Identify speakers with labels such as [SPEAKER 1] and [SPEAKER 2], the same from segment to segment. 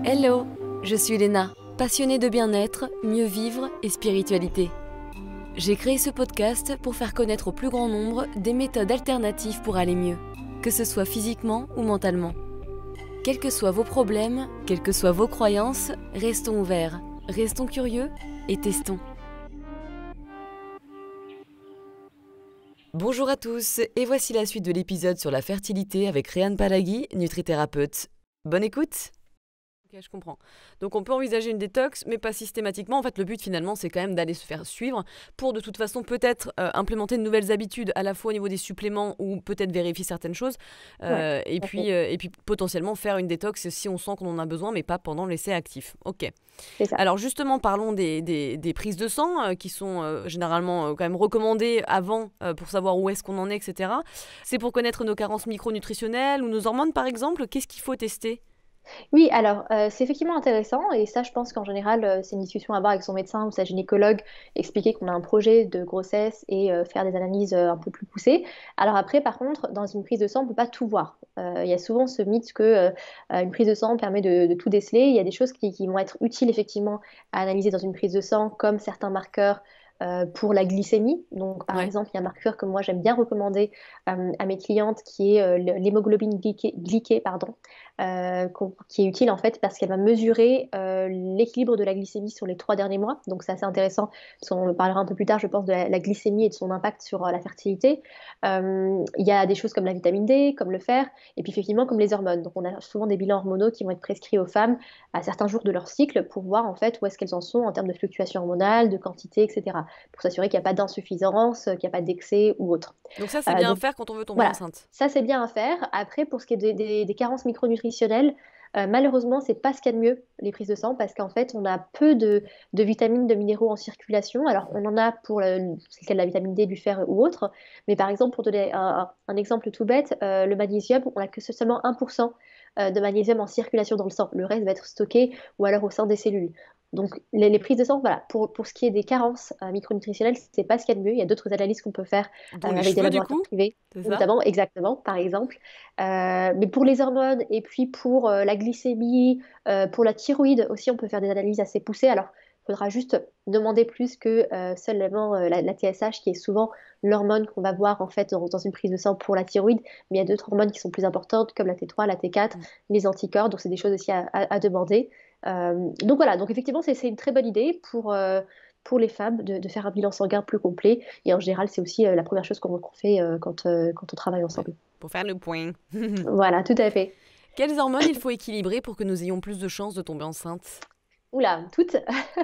[SPEAKER 1] Hello, je suis Léna, passionnée de bien-être, mieux vivre et spiritualité. J'ai créé ce podcast pour faire connaître au plus grand nombre des méthodes alternatives pour aller mieux, que ce soit physiquement ou mentalement. Quels que soient vos problèmes, quelles que soient vos croyances, restons ouverts, restons curieux et testons. Bonjour à tous, et voici la suite de l'épisode sur la fertilité avec Réane Palagui, nutrithérapeute. Bonne écoute! Ok, je comprends. Donc on peut envisager une détox, mais pas systématiquement. En fait, le but finalement, c'est quand même d'aller se faire suivre pour de toute façon peut-être implémenter de nouvelles habitudes, à la fois au niveau des suppléments ou peut-être vérifier certaines choses.
[SPEAKER 2] Ouais,
[SPEAKER 1] Et
[SPEAKER 2] tout à
[SPEAKER 1] puis,
[SPEAKER 2] fait.
[SPEAKER 1] potentiellement faire une détox si on sent qu'on en a besoin, mais pas pendant l'essai actif. Ok.
[SPEAKER 2] C'est ça.
[SPEAKER 1] Alors justement, parlons des prises de sang qui sont généralement quand même recommandées avant pour savoir où est-ce qu'on en est, etc. C'est pour connaître nos carences micronutritionnelles ou nos hormones par exemple. Qu'est-ce qu'il faut tester?
[SPEAKER 2] Oui, alors c'est effectivement intéressant et ça, je pense qu'en général, c'est une discussion à avoir avec son médecin ou sa gynécologue, expliquer qu'on a un projet de grossesse et faire des analyses un peu plus poussées. Alors après, par contre, dans une prise de sang, on ne peut pas tout voir. Il y a souvent ce mythe que une prise de sang permet de tout déceler. Il y a des choses qui vont être utiles effectivement à analyser dans une prise de sang, comme certains marqueurs. Pour la glycémie. Donc, par
[SPEAKER 1] Ouais.
[SPEAKER 2] exemple, il y a un marqueur que moi j'aime bien recommander à mes clientes qui est l'hémoglobine glyquée, pardon, qui est utile en fait parce qu'elle va mesurer l'équilibre de la glycémie sur les 3 derniers mois. Donc c'est assez intéressant, parce qu'on parlera un peu plus tard, je pense, de la glycémie et de son impact sur la fertilité. Il y a des choses comme la vitamine D, comme le fer, et puis effectivement comme les hormones. Donc on a souvent des bilans hormonaux qui vont être prescrits aux femmes à certains jours de leur cycle pour voir en fait où est-ce qu'elles en sont en termes de fluctuations hormonales, de quantité, etc. Pour s'assurer qu'il n'y a pas d'insuffisance, qu'il n'y a pas d'excès ou autre.
[SPEAKER 1] Donc ça, c'est bien à
[SPEAKER 2] Donc
[SPEAKER 1] faire quand on veut tomber
[SPEAKER 2] voilà,
[SPEAKER 1] enceinte.
[SPEAKER 2] ça c'est bien à faire. Après, pour ce qui est des carences micronutritionnelles, malheureusement, c'est pas ce qu'il y a de mieux, les prises de sang, parce qu'en fait, on a peu de vitamines, de minéraux en circulation. Alors, on en a pour c'est le cas de la vitamine D, du fer ou autre, mais par exemple, pour donner un exemple tout bête, le magnésium, on n'a que seulement 1% de magnésium en circulation dans le sang. Le reste va être stocké ou alors au sein des cellules. Donc, les prises de sang, voilà, pour ce qui est des carences micronutritionnelles, c'est pas ce qu'il y a de mieux. Il y a d'autres analyses qu'on peut faire
[SPEAKER 1] Dont les
[SPEAKER 2] avec des
[SPEAKER 1] cheveux, du
[SPEAKER 2] laboratoires
[SPEAKER 1] coup,
[SPEAKER 2] privés,
[SPEAKER 1] c'est ça?
[SPEAKER 2] notamment, exactement, par exemple. Mais pour les hormones et puis pour la glycémie, pour la thyroïde aussi, on peut faire des analyses assez poussées. Alors, il faudra juste demander plus que seulement la TSH, qui est souvent l'hormone qu'on va voir en fait dans une prise de sang pour la thyroïde. Mais il y a d'autres hormones qui sont plus importantes, comme la T3, la T4,
[SPEAKER 1] Mm.
[SPEAKER 2] les anticorps. Donc, c'est des choses aussi à demander. Donc voilà, donc effectivement, c'est une très bonne idée pour les femmes de faire un bilan sanguin plus complet. Et en général, c'est aussi la première chose qu'on fait quand on travaille
[SPEAKER 1] Ouais.
[SPEAKER 2] ensemble.
[SPEAKER 1] Pour faire le point.
[SPEAKER 2] Voilà, tout à fait.
[SPEAKER 1] Quelles hormones il faut équilibrer pour que nous ayons plus de chances de tomber enceinte?
[SPEAKER 2] Oula, toutes.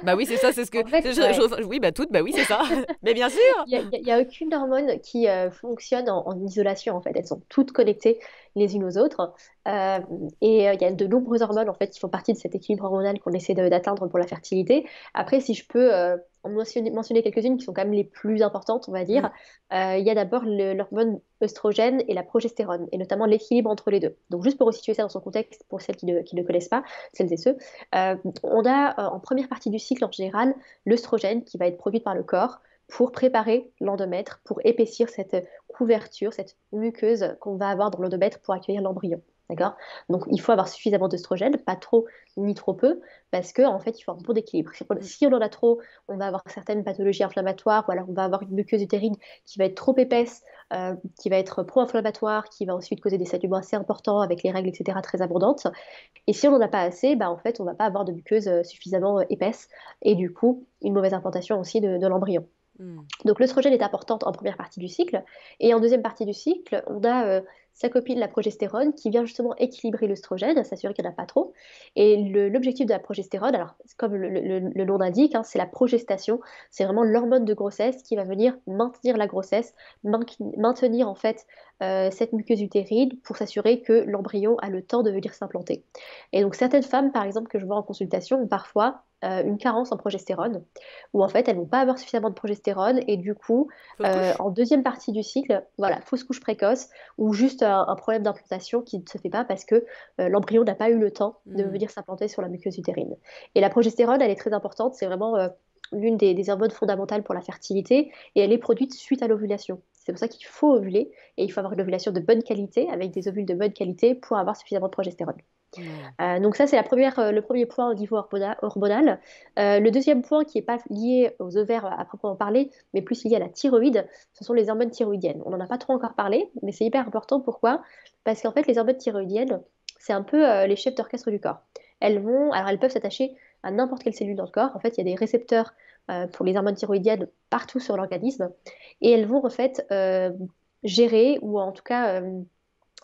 [SPEAKER 1] Bah oui, c'est ça, c'est ce que...
[SPEAKER 2] En fait, ouais.
[SPEAKER 1] Oui, bah toutes, bah oui, c'est ça. Mais bien sûr!
[SPEAKER 2] Il y a aucune hormone qui fonctionne en isolation, en fait. Elles sont toutes connectées les unes aux autres. Euh, il y a de nombreuses hormones, en fait, qui font partie de cet équilibre hormonal qu'on essaie d'atteindre pour la fertilité. Après, si je peux en mentionner quelques-unes qui sont quand même les plus importantes, on va
[SPEAKER 1] Mm.
[SPEAKER 2] dire, il y a d'abord l'hormone œstrogène et la progestérone, et notamment l'équilibre entre les deux. Donc, juste pour resituer ça dans son contexte, pour celles qui ne connaissent pas, celles et ceux, on a en première partie du cycle, en général, l'œstrogène qui va être produit par le corps pour préparer l'endomètre, pour épaissir cette couverture, cette muqueuse qu'on va avoir dans l'endomètre pour accueillir l'embryon. D'accord? Donc, il faut avoir suffisamment d'œstrogène, pas trop ni trop peu, parce que en fait, il faut un bon équilibre.
[SPEAKER 1] Mm.
[SPEAKER 2] Si on en a trop, on va avoir certaines pathologies inflammatoires, ou alors on va avoir une muqueuse utérine qui va être trop épaisse, qui va être pro-inflammatoire, qui va ensuite causer des saignements assez importants avec les règles, etc., très abondantes. Et si on n'en a pas assez, bah, en fait, on va pas avoir de muqueuse suffisamment épaisse, et du coup, une mauvaise implantation aussi de l'embryon.
[SPEAKER 1] Mm.
[SPEAKER 2] Donc l'œstrogène est importante en première partie du cycle. Et en deuxième partie du cycle, on a sa copine, la progestérone, qui vient justement équilibrer l'œstrogène, s'assurer qu'il n'y en a pas trop. Et l'objectif de la progestérone, alors comme le nom l'indique, hein, c'est la progestation. C'est vraiment l'hormone de grossesse qui va venir maintenir la grossesse, maintenir en fait cette muqueuse utérine pour s'assurer que l'embryon a le temps de venir s'implanter. Et donc certaines femmes, par exemple, que je vois en consultation, ont parfois une carence en progestérone où en fait elles vont pas avoir suffisamment de progestérone et du coup
[SPEAKER 1] Fausse couche?
[SPEAKER 2] en deuxième partie du cycle, voilà, fausse couche précoce ou juste un problème d'implantation qui ne se fait pas parce que l'embryon n'a pas eu le temps de
[SPEAKER 1] Mm.
[SPEAKER 2] venir s'implanter sur la muqueuse utérine. Et la progestérone, elle est très importante, c'est vraiment l'une des hormones fondamentales pour la fertilité et elle est produite suite à l'ovulation. C'est pour ça qu'il faut ovuler et il faut avoir une ovulation de bonne qualité avec des ovules de bonne qualité pour avoir suffisamment de progestérone.
[SPEAKER 1] Ouais.
[SPEAKER 2] Donc ça, c'est le premier point au niveau hormonal. Le deuxième point qui n'est pas lié aux ovaires à proprement parler, mais plus lié à la thyroïde, ce sont les hormones thyroïdiennes. On n'en a pas trop encore parlé, mais c'est hyper important. Pourquoi? Parce qu'en fait, les hormones thyroïdiennes, c'est un peu les chefs d'orchestre du corps. Alors elles peuvent s'attacher à n'importe quelle cellule dans le corps. En fait, il y a des récepteurs pour les hormones thyroïdiennes partout sur l'organisme, et elles vont en fait gérer ou en tout cas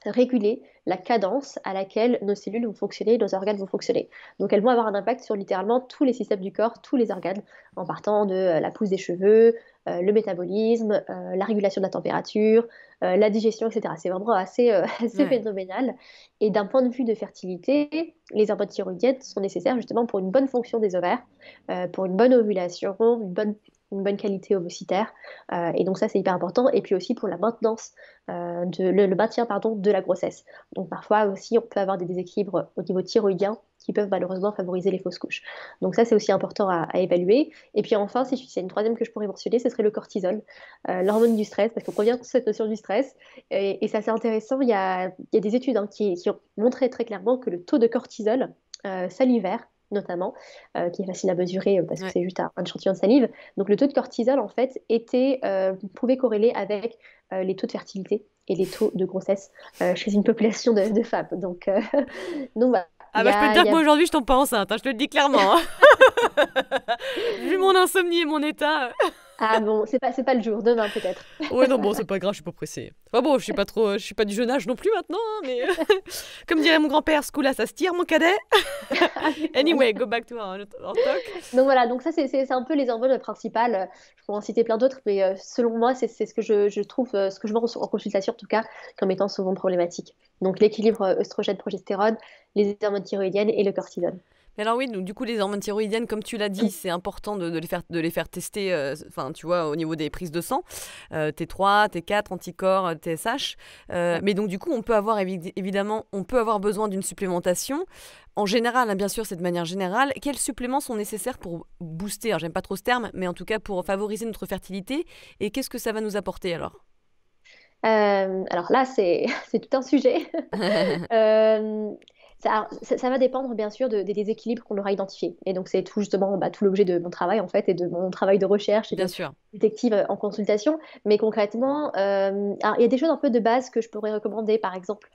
[SPEAKER 2] réguler la cadence à laquelle nos cellules vont fonctionner, nos organes vont fonctionner. Donc elles vont avoir un impact sur littéralement tous les systèmes du corps, tous les organes, en partant de la pousse des cheveux, le métabolisme, la régulation de la température, la digestion, etc. C'est vraiment assez, assez
[SPEAKER 1] Ouais.
[SPEAKER 2] phénoménal. Et d'un point de vue de fertilité, les hormones thyroïdiennes sont nécessaires justement pour une bonne fonction des ovaires, pour une bonne ovulation, une bonne qualité ovocytaire. Et donc ça, c'est hyper important. Et puis aussi pour la maintenance le maintien pardon, de la grossesse. Donc parfois aussi, on peut avoir des déséquilibres au niveau thyroïdien qui peuvent malheureusement favoriser les fausses couches. Donc ça, c'est aussi important à évaluer. Et puis enfin, si c'est une troisième que je pourrais mentionner, ce serait le cortisol, l'hormone du stress, parce qu'on revient sur cette notion du stress. Et c'est assez intéressant, il y a des études qui ont montré très clairement que le taux de cortisol salivaire, notamment, qui est facile à mesurer parce que
[SPEAKER 1] Ouais.
[SPEAKER 2] c'est juste un échantillon de salive. Donc le taux de cortisol, en fait, pouvait corréler avec les taux de fertilité et les taux de grossesse chez une population de femmes. Donc voilà,
[SPEAKER 1] Ah bah je peux te dire
[SPEAKER 2] il y
[SPEAKER 1] que
[SPEAKER 2] a...
[SPEAKER 1] moi aujourd'hui je tombe pas enceinte, hein, je te le dis clairement, hein. Vu mon insomnie et mon état.
[SPEAKER 2] Ah bon, c'est pas le jour, demain peut-être.
[SPEAKER 1] Ouais non bon c'est pas grave, je suis pas pressée. Enfin bon, je suis pas du jeune âge non plus maintenant, hein, mais comme dirait mon grand-père, ce coup-là ça se tire mon cadet.
[SPEAKER 2] Ah oui, quand même.
[SPEAKER 1] Anyway, go back to our talk.
[SPEAKER 2] Donc voilà, donc ça c'est un peu les hormones principales. Je pourrais en citer plein d'autres, mais selon moi c'est ce que je trouve, ce que je vois en consultation en tout cas, comme étant souvent problématique. Donc l'équilibre œstrogène-progestérone, les hormones thyroïdiennes et le cortisol.
[SPEAKER 1] Mais alors oui, donc du coup les hormones thyroïdiennes, comme tu l'as dit, c'est important de les faire tester, enfin tu vois, au niveau des prises de sang, T3, T4, anticorps, TSH.
[SPEAKER 2] Ouais.
[SPEAKER 1] Mais donc du coup, on peut avoir évidemment, on peut avoir besoin d'une supplémentation. En général, hein, bien sûr, c'est de manière générale. Quels suppléments sont nécessaires pour booster, alors j'aime pas trop ce terme, mais en tout cas pour favoriser notre fertilité. Et qu'est-ce que ça va nous apporter alors?
[SPEAKER 2] Alors là, c'est tout un sujet. Euh, ça va dépendre bien sûr des déséquilibres qu'on aura identifiés. Et donc c'est tout justement tout l'objet de mon travail en fait et de mon travail de recherche et
[SPEAKER 1] Bien
[SPEAKER 2] de
[SPEAKER 1] sûr.
[SPEAKER 2] détective en consultation. Mais concrètement, alors, il y a des choses un peu de base que je pourrais recommander, par exemple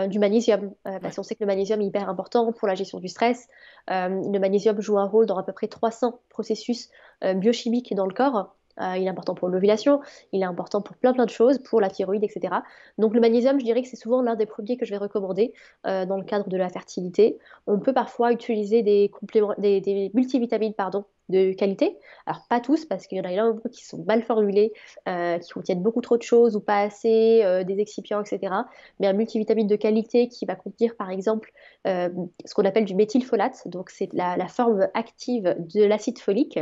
[SPEAKER 2] du magnésium,
[SPEAKER 1] Ouais.
[SPEAKER 2] parce qu'on sait que le magnésium est hyper important pour la gestion du stress. Le magnésium joue un rôle dans à peu près 300 processus biochimiques dans le corps. Il est important pour l'ovulation, il est important pour plein plein de choses, pour la thyroïde, etc. Donc le magnésium, je dirais que c'est souvent l'un des premiers que je vais recommander dans le cadre de la fertilité. On peut parfois utiliser des compléments, des multivitamines, pardon, de qualité. Alors pas tous, parce qu'il y en a beaucoup qui sont mal formulés, qui contiennent beaucoup trop de choses ou pas assez, des excipients, etc. Mais un multivitamine de qualité qui va contenir par exemple ce qu'on appelle du méthylfolate, donc c'est la forme active de l'acide folique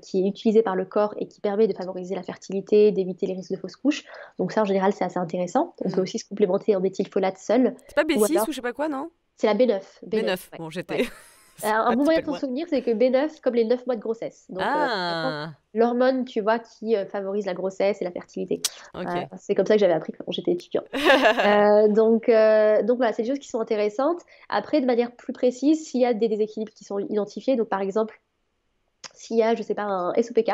[SPEAKER 2] qui est utilisé par le corps et qui permet de favoriser la fertilité, d'éviter les risques de fausses couches. Donc ça, en général, c'est assez intéressant. On peut
[SPEAKER 1] Mm.
[SPEAKER 2] aussi se complémenter en méthylfolate seul,
[SPEAKER 1] C'est pas
[SPEAKER 2] ou
[SPEAKER 1] B6
[SPEAKER 2] alors
[SPEAKER 1] ou je sais pas quoi, non?
[SPEAKER 2] c'est la B9. B9,
[SPEAKER 1] B9.
[SPEAKER 2] ouais.
[SPEAKER 1] Bon,
[SPEAKER 2] Ouais.
[SPEAKER 1] j'étais.
[SPEAKER 2] Un bon moyen
[SPEAKER 1] Pas
[SPEAKER 2] de s'en
[SPEAKER 1] loin.
[SPEAKER 2] souvenir, c'est que B9, comme les 9 mois de grossesse. Donc, c'est vraiment
[SPEAKER 1] Ah,
[SPEAKER 2] l'hormone, tu vois, qui favorise la grossesse et la fertilité.
[SPEAKER 1] ok.
[SPEAKER 2] C'est comme ça que j'avais appris quand j'étais étudiante. Donc voilà, c'est des choses qui sont intéressantes. Après, de manière plus précise, s'il y a des déséquilibres qui sont identifiés, donc par exemple, s'il y a, je sais pas, un SOPK,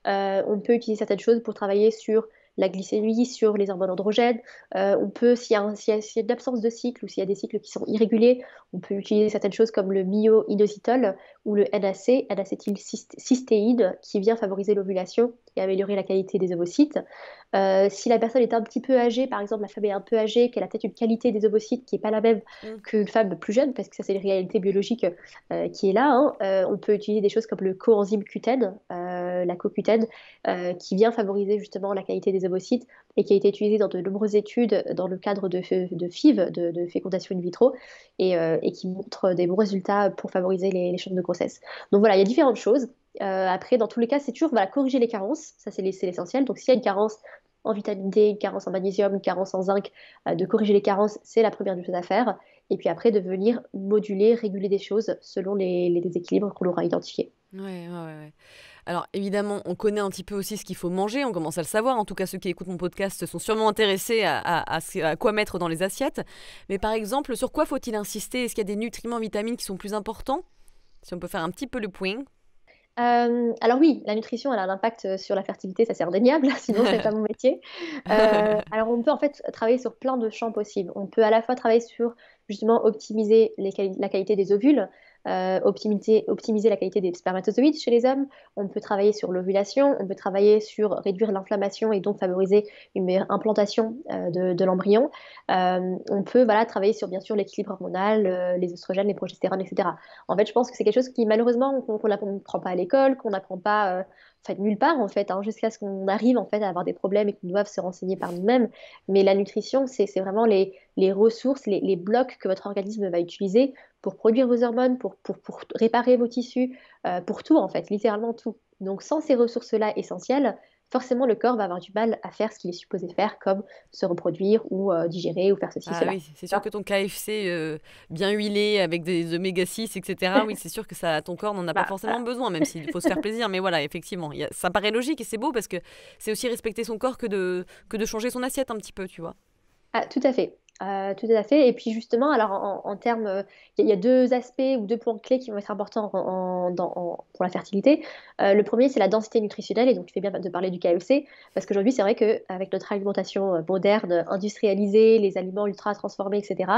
[SPEAKER 2] on peut utiliser certaines choses pour travailler sur la glycémie, sur les hormones androgènes. On peut, s'il y a une absence de cycle ou s'il y a des cycles qui sont irréguliers, on peut utiliser certaines choses comme le myo-inositol ou le NAC, N-acétylcystéine, qui vient favoriser l'ovulation et améliorer la qualité des ovocytes. Si la personne est un petit peu âgée, par exemple la femme est un peu âgée, qu'elle a peut-être une qualité des ovocytes qui n'est pas la même
[SPEAKER 1] Mm.
[SPEAKER 2] qu'une femme plus jeune, parce que ça c'est une réalité biologique qui est là, hein. On peut utiliser des choses comme le coenzyme Q10, la CoQ10, qui vient favoriser justement la qualité des ovocytes et qui a été utilisé dans de nombreuses études dans le cadre de FIV, de fécondation in vitro, et qui montre des bons résultats pour favoriser les chances de grossesse. Donc voilà, il y a différentes choses. Après, dans tous les cas, c'est toujours voilà, corriger les carences, ça c'est l'essentiel. Donc s'il y a une carence en vitamine D, une carence en magnésium, une carence en zinc, de corriger les carences, c'est la première des choses à faire. Et puis après, de venir moduler, réguler des choses selon les déséquilibres qu'on aura identifiés.
[SPEAKER 1] Ouais, ouais, ouais. Alors évidemment, on connaît un petit peu aussi ce qu'il faut manger, on commence à le savoir. En tout cas, ceux qui écoutent mon podcast sont sûrement intéressés à quoi mettre dans les assiettes. Mais par exemple, sur quoi faut-il insister? Est-ce qu'il y a des nutriments, vitamines qui sont plus importants? Si on peut faire un petit peu le point.
[SPEAKER 2] Alors oui, la nutrition, elle a un impact sur la fertilité, ça c'est indéniable, sinon c'est pas mon métier. Alors on peut en fait travailler sur plein de champs possibles. On peut à la fois travailler sur justement optimiser la qualité des ovules, optimiser la qualité des spermatozoïdes chez les hommes. On peut travailler sur l'ovulation, on peut travailler sur réduire l'inflammation et donc favoriser une meilleure implantation de l'embryon. On peut voilà, travailler sur bien sûr l'équilibre hormonal, les oestrogènes, les progestérones, etc. En fait, je pense que c'est quelque chose qui malheureusement qu'on n'apprend pas à l'école, qu'on n'apprend pas en fait, nulle part en fait, hein, jusqu'à ce qu'on arrive en fait à avoir des problèmes et qu'on doive se renseigner par nous-mêmes. Mais la nutrition, c'est vraiment les ressources, les blocs que votre organisme va utiliser pour produire vos hormones, pour réparer vos tissus, pour tout en fait, littéralement tout. Donc sans ces ressources-là essentielles, forcément le corps va avoir du mal à faire ce qu'il est supposé faire, comme se reproduire ou digérer ou faire ceci,
[SPEAKER 1] Ah
[SPEAKER 2] cela.
[SPEAKER 1] oui, c'est sûr que ton KFC bien huilé avec des oméga 6, etc. Oui, c'est sûr que ça, ton corps n'en a pas
[SPEAKER 2] Bah,
[SPEAKER 1] forcément besoin, même s'il faut se faire plaisir. Mais voilà, effectivement, ça paraît logique et c'est beau parce que c'est aussi respecter son corps que de changer son assiette un petit peu, tu vois.
[SPEAKER 2] ah, tout à fait. Tout à fait. Et puis justement, alors en termes, il y a deux aspects ou deux points clés qui vont être importants pour la fertilité. Le premier, c'est la densité nutritionnelle. Et donc, tu fais bien de parler du KFC, parce qu'aujourd'hui, c'est vrai qu'avec notre alimentation moderne, industrialisée, les aliments ultra transformés, etc.,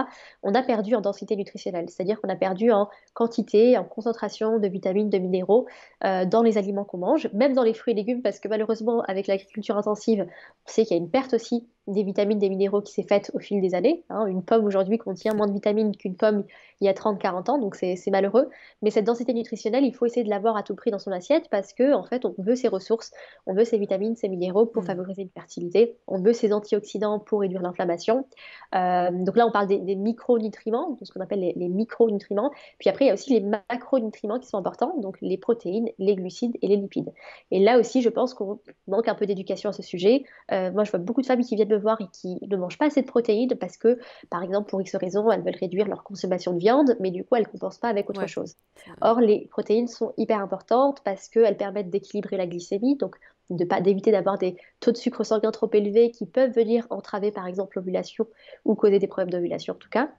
[SPEAKER 2] on a perdu en densité nutritionnelle. C'est-à-dire qu'on a perdu en quantité, en concentration de vitamines, de minéraux dans les aliments qu'on mange, même dans les fruits et légumes, parce que malheureusement, avec l'agriculture intensive, on sait qu'il y a une perte aussi des vitamines, des minéraux qui s'est faite au fil des années. Hein. Une pomme aujourd'hui contient moins de vitamines qu'une pomme il y a 30, 40 ans, donc c'est malheureux. Mais cette densité nutritionnelle, il faut essayer de l'avoir à tout prix dans son assiette parce que en fait, on veut ces ressources, on veut ces vitamines, ces minéraux pour
[SPEAKER 1] Mm.
[SPEAKER 2] favoriser une fertilité, on veut ces antioxydants pour réduire l'inflammation. Donc là, on parle des micronutriments, de ce qu'on appelle les micronutriments. Puis après, il y a aussi les macronutriments qui sont importants, donc les protéines, les glucides et les lipides. Et là aussi, je pense qu'on manque un peu d'éducation à ce sujet. Moi, je vois beaucoup de familles qui viennent me voir et qui ne mangent pas assez de protéines parce que, par exemple, pour X raisons, elles veulent réduire leur consommation de viande, mais du coup, elles ne compensent pas avec autre
[SPEAKER 1] Ouais.
[SPEAKER 2] chose. Or, les protéines sont hyper importantes parce qu'elles permettent d'équilibrer la glycémie, donc d'éviter d'avoir des taux de sucre sanguin trop élevés qui peuvent venir entraver, par exemple, l'ovulation ou causer des problèmes d'ovulation en tout cas.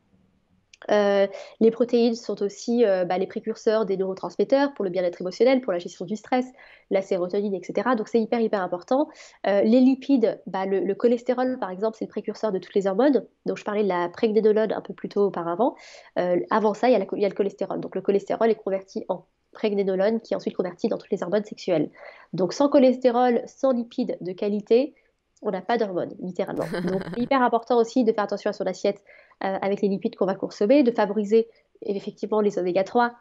[SPEAKER 2] Euh, les protéines sont aussi les précurseurs des neurotransmetteurs pour le bien-être émotionnel, pour la gestion du stress, la sérotonine, etc. Donc c'est hyper, hyper important. Les lipides, le cholestérol, par exemple, c'est le précurseur de toutes les hormones. Donc je parlais de la pregnénolone un peu plus tôt auparavant. Avant ça, il y a le cholestérol. Donc le cholestérol est converti en pregnénolone qui est ensuite converti dans toutes les hormones sexuelles. Donc sans cholestérol, sans lipides de qualité, on n'a pas d'hormones, littéralement. Donc, c'est hyper important aussi de faire attention à son assiette avec les lipides qu'on va consommer, de favoriser effectivement les oméga 3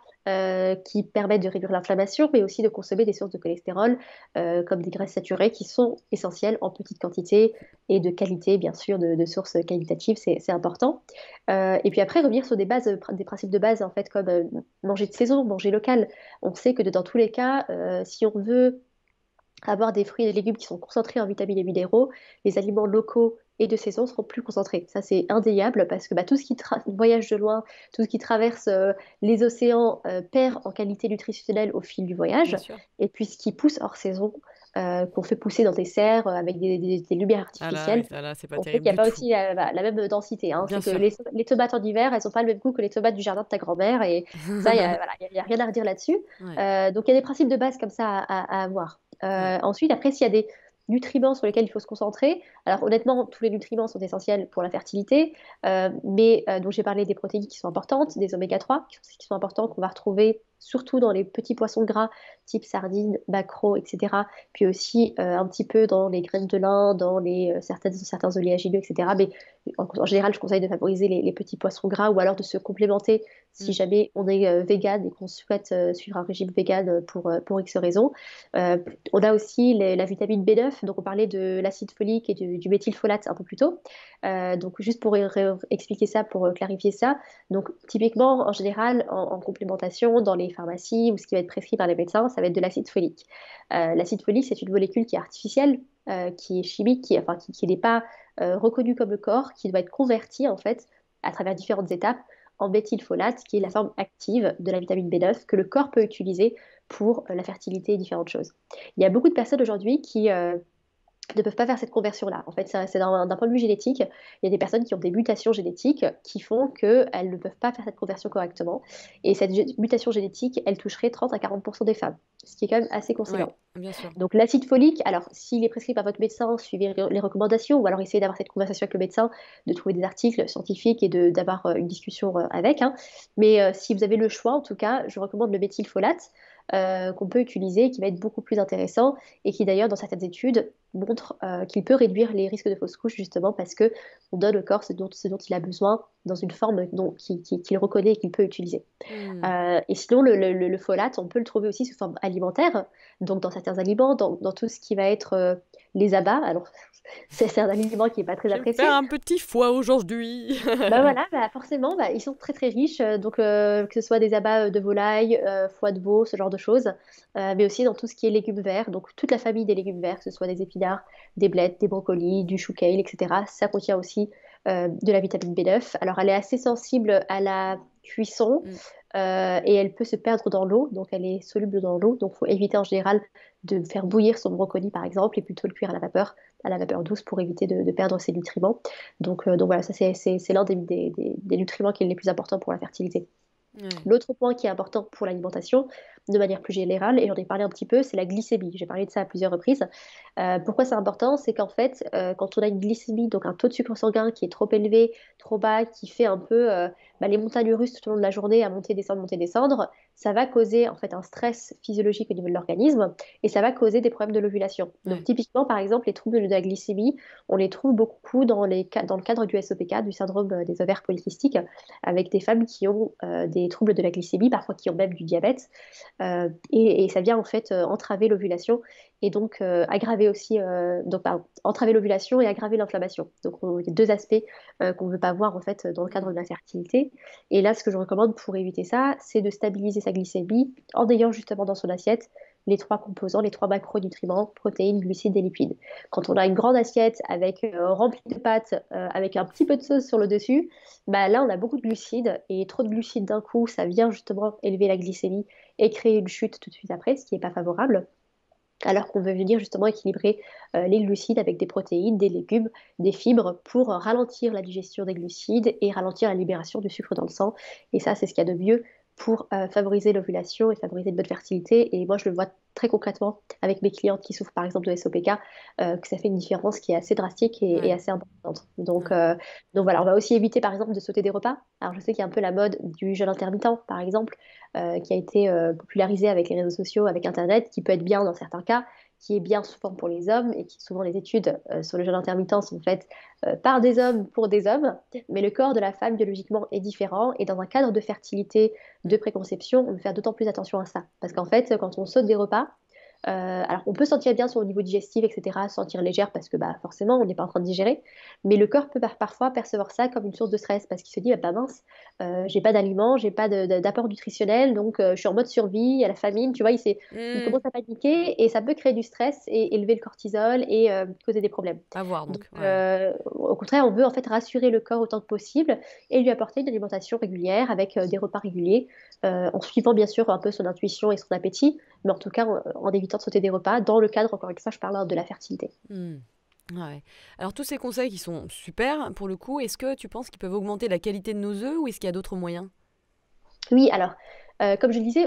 [SPEAKER 2] qui permettent de réduire l'inflammation, mais aussi de consommer des sources de cholestérol comme des graisses saturées qui sont essentielles en petite quantité et de qualité, bien sûr, de sources qualitatives, c'est important. Et puis après, revenir sur des bases, des principes de base, en fait, comme manger de saison, manger local. On sait que dans tous les cas, si on veut avoir des fruits et des légumes qui sont concentrés en vitamines et minéraux, les aliments locaux et de saison seront plus concentrés. Ça, c'est indéniable parce que tout ce qui voyage de loin, tout ce qui traverse les océans perd en qualité nutritionnelle au fil du
[SPEAKER 1] Bien
[SPEAKER 2] voyage.
[SPEAKER 1] sûr.
[SPEAKER 2] Et puis ce qui pousse hors saison, qu'on fait pousser dans des serres avec des lumières
[SPEAKER 1] Ah là, oui,
[SPEAKER 2] artificielles,
[SPEAKER 1] ça là, c'est pas
[SPEAKER 2] on sait qu'il
[SPEAKER 1] terrible
[SPEAKER 2] n'y a
[SPEAKER 1] du
[SPEAKER 2] pas
[SPEAKER 1] tout.
[SPEAKER 2] aussi la même densité. Hein.
[SPEAKER 1] Bien
[SPEAKER 2] C'est que
[SPEAKER 1] sûr.
[SPEAKER 2] les tomates en hiver, elles n'ont pas le même goût que les tomates du jardin de ta grand-mère. Et ça, il y a rien à redire là-dessus.
[SPEAKER 1] Ouais,
[SPEAKER 2] Donc il y a des principes de base comme ça à avoir.
[SPEAKER 1] ouais.
[SPEAKER 2] Ensuite, après, s'il y a des nutriments sur lesquels il faut se concentrer, alors honnêtement, tous les nutriments sont essentiels pour la fertilité, mais donc j'ai parlé des protéines qui sont importantes, des oméga 3 qui sont importants, qu'on va retrouver surtout dans les petits poissons gras, type sardines, maquereaux, etc. Puis aussi un petit peu dans les graines de lin, dans certains oléagineux, etc. Mais en général, je conseille de favoriser les petits poissons gras ou alors de se complémenter si
[SPEAKER 1] Mm.
[SPEAKER 2] jamais on est vegan et qu'on souhaite suivre un régime vegan pour X raisons. Euh, on a aussi la vitamine B9, donc on parlait de l'acide folique et du méthylfolate un peu plus tôt. Donc juste pour expliquer ça, pour clarifier ça, donc typiquement en général en complémentation dans les pharmacies ou ce qui va être prescrit par les médecins, ça va être de l'acide folique. L'acide folique, c'est une molécule qui est artificielle, qui est chimique, qui n'est pas reconnue comme le corps, qui doit être convertie en fait à travers différentes étapes en méthylfolate, qui est la
[SPEAKER 1] Mm.
[SPEAKER 2] forme active de la vitamine B9 que le corps peut utiliser pour la fertilité et différentes choses. Il y a beaucoup de personnes aujourd'hui qui ne peuvent pas faire cette conversion-là. En fait, c'est d'un point de vue génétique. Il y a des personnes qui ont des mutations génétiques qui font qu'elles ne peuvent pas faire cette conversion correctement. Et cette mutation génétique, elle toucherait 30 à 40% des femmes, ce qui est quand même assez
[SPEAKER 1] Ouais,
[SPEAKER 2] conséquent.
[SPEAKER 1] bien sûr.
[SPEAKER 2] Donc l'acide folique, alors s'il est prescrit par votre médecin, suivez les recommandations, ou alors essayez d'avoir cette conversation avec le médecin, de trouver des articles scientifiques et d'avoir une discussion avec, hein. Mais si vous avez le choix, en tout cas, je recommande le méthylfolate qu'on peut utiliser, qui va être beaucoup plus intéressant et qui d'ailleurs, dans certaines études, montre qu'il peut réduire les risques de fausse couche justement parce que on donne au corps ce dont il a besoin dans une forme qu'il reconnaît et qu'il peut utiliser.
[SPEAKER 1] Hmm.
[SPEAKER 2] Et sinon, le folate, on peut le trouver aussi sous forme alimentaire, donc dans certains aliments, dans tout ce qui va être les abats. Alors, c'est un aliment qui n'est pas très
[SPEAKER 1] Je vais me faire
[SPEAKER 2] apprécié.
[SPEAKER 1] un petit foie aujourd'hui.
[SPEAKER 2] Bah voilà, bah forcément, bah, ils sont très très riches, donc que ce soit des abats de volaille, foie de veau, ce genre de choses, mais aussi dans tout ce qui est légumes verts, donc toute la famille des légumes verts, que ce soit des épinards, des blettes, des brocolis, du chou kale, etc. Ça contient aussi de la vitamine B9. Alors elle est assez sensible à la cuisson
[SPEAKER 1] Hmm.
[SPEAKER 2] et elle peut se perdre dans l'eau, donc elle est soluble dans l'eau, donc il faut éviter en général de faire bouillir son brocoli par exemple et plutôt le cuire à la vapeur douce pour éviter de perdre ses nutriments. Donc voilà, ça c'est l'un des nutriments qui est les plus importants pour la fertilité.
[SPEAKER 1] Ouais.
[SPEAKER 2] L'autre point qui est important pour l'alimentation, de manière plus générale, et j'en ai parlé un petit peu, c'est la glycémie. J'ai parlé de ça à plusieurs reprises. Pourquoi c'est important? C'est qu'en fait, quand on a une glycémie, donc un taux de sucre sanguin qui est trop élevé, trop bas, qui fait un peu les montagnes russes tout au long de la journée, à monter, descendre, ça va causer en fait un stress physiologique au niveau de l'organisme et ça va causer des problèmes de l'ovulation. Donc
[SPEAKER 1] Ouais.
[SPEAKER 2] typiquement, par exemple, les troubles de la glycémie, on les trouve beaucoup dans le cadre du SOPK, du syndrome des ovaires polykystiques, avec des femmes qui ont des troubles de la glycémie, parfois qui ont même du diabète. Et ça vient en fait entraver l'ovulation et donc aggraver aussi, entraver l'ovulation et aggraver l'inflammation. Donc il y a deux aspects qu'on ne veut pas voir en fait dans le cadre
[SPEAKER 1] Hmm.
[SPEAKER 2] de la fertilité. Et là, ce que je recommande pour éviter ça, c'est de stabiliser sa glycémie en ayant justement dans son assiette les trois composants, les trois macronutriments, protéines, glucides et lipides. Quand on a une grande assiette avec remplie de pâtes, avec un petit peu de sauce sur le dessus, bah là on a beaucoup de glucides et trop de glucides d'un coup, ça vient justement élever la glycémie et créer une chute tout de suite après, ce qui n'est pas favorable. Alors qu'on veut venir justement équilibrer les glucides avec des protéines, des légumes, des fibres pour ralentir la digestion des glucides et ralentir la libération du sucre dans le sang. Et ça, c'est ce qu'il y a de mieux pour favoriser l'ovulation et favoriser une bonne fertilité. Et moi, je le vois très concrètement avec mes clientes qui souffrent par exemple de SOPK, que ça fait une différence qui est assez drastique et
[SPEAKER 1] Ouais.
[SPEAKER 2] assez importante. Donc,
[SPEAKER 1] Ouais.
[SPEAKER 2] donc voilà, on va aussi éviter par exemple de sauter des repas. Alors je sais qu'il y a un peu la mode du jeûne intermittent, par exemple, qui a été popularisé avec les réseaux sociaux, avec Internet, qui peut être bien dans certains cas, qui est bien souvent pour les hommes, et qui souvent les études sur le jeûne intermittent sont faites par des hommes pour des hommes, mais le corps de la femme biologiquement est différent, et dans un cadre de fertilité, de préconception, on veut faire d'autant plus attention à ça. Parce qu'en fait, quand on saute des repas, alors, on peut se sentir bien sur le niveau digestif, etc., se sentir légère parce que bah, forcément, on n'est pas en train de digérer. Mais le corps peut parfois percevoir ça comme une source de stress parce qu'il se dit, bah, mince, j'ai pas d'aliments, j'ai pas d'apport nutritionnel, donc je suis en mode survie, il y a la famine, tu vois, il
[SPEAKER 1] Hmm.
[SPEAKER 2] commence à paniquer et ça peut créer du stress et élever le cortisol et causer des problèmes.
[SPEAKER 1] À voir
[SPEAKER 2] Donc,
[SPEAKER 1] donc. Ouais.
[SPEAKER 2] au contraire, on veut en fait rassurer le corps autant que possible et lui apporter une alimentation régulière avec des repas réguliers, en suivant bien sûr un peu son intuition et son appétit, mais en tout cas en évitant de sauter des repas dans le cadre, encore une fois, je parle de la fertilité.
[SPEAKER 1] Hmm. Ouais. Alors tous ces conseils qui sont super pour le coup, est-ce que tu penses qu'ils peuvent augmenter la qualité de nos œufs ou est-ce qu'il y a d'autres moyens?
[SPEAKER 2] Oui, alors, comme je le disais,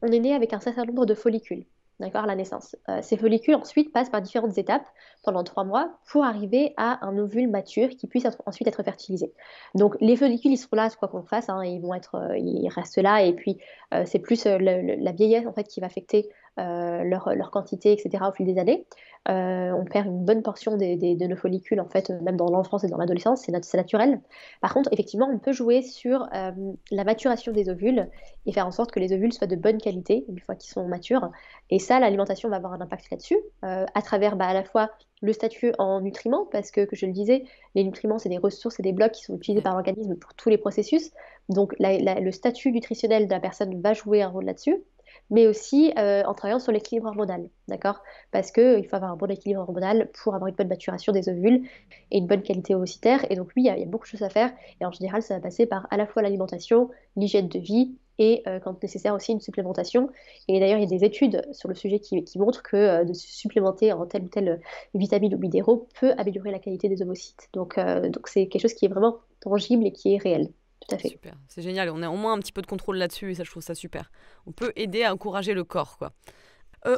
[SPEAKER 2] on est né avec un certain nombre de follicules, d'accord, à la naissance. Ces follicules ensuite passent par différentes étapes pendant 3 mois pour arriver à un ovule mature qui puisse ensuite être fertilisé. Donc, les follicules, ils sont là, quoi qu'on fasse, hein, ils restent là, et puis c'est plus la vieillesse en fait qui va affecter leur quantité, etc. au fil des années. On perd une bonne portion de nos follicules, en fait, même dans l'enfance et dans l'adolescence, c'est naturel. Par contre, effectivement, on peut jouer sur la maturation des ovules et faire en sorte que les ovules soient de bonne qualité une fois qu'ils sont matures. Et ça, l'alimentation va avoir un impact là-dessus, à travers à la fois le statut en nutriments, parce que je le disais, les nutriments, c'est des ressources et des blocs qui sont utilisés
[SPEAKER 1] Ouais.
[SPEAKER 2] par l'organisme pour tous les processus. Donc, le statut nutritionnel de la personne va jouer un rôle là-dessus, mais aussi en travaillant sur l'équilibre hormonal, d'accord? Parce qu'il faut avoir un bon équilibre hormonal pour avoir une bonne maturation des ovules et une bonne qualité ovocytaire. Et donc, oui, il y a beaucoup de choses à faire. Et en général, ça va passer par à la fois l'alimentation, l'hygiène de vie et quand nécessaire aussi une supplémentation. Et d'ailleurs, il y a des études sur le sujet qui montrent que de se supplémenter en telle ou telle vitamine ou minéraux peut améliorer la qualité des ovocytes. Donc c'est quelque chose qui est vraiment tangible et qui est réel. Tout à fait.
[SPEAKER 1] Super, c'est génial. On a au moins un petit peu de contrôle là-dessus et ça, je trouve ça super. On peut aider à encourager le corps, quoi.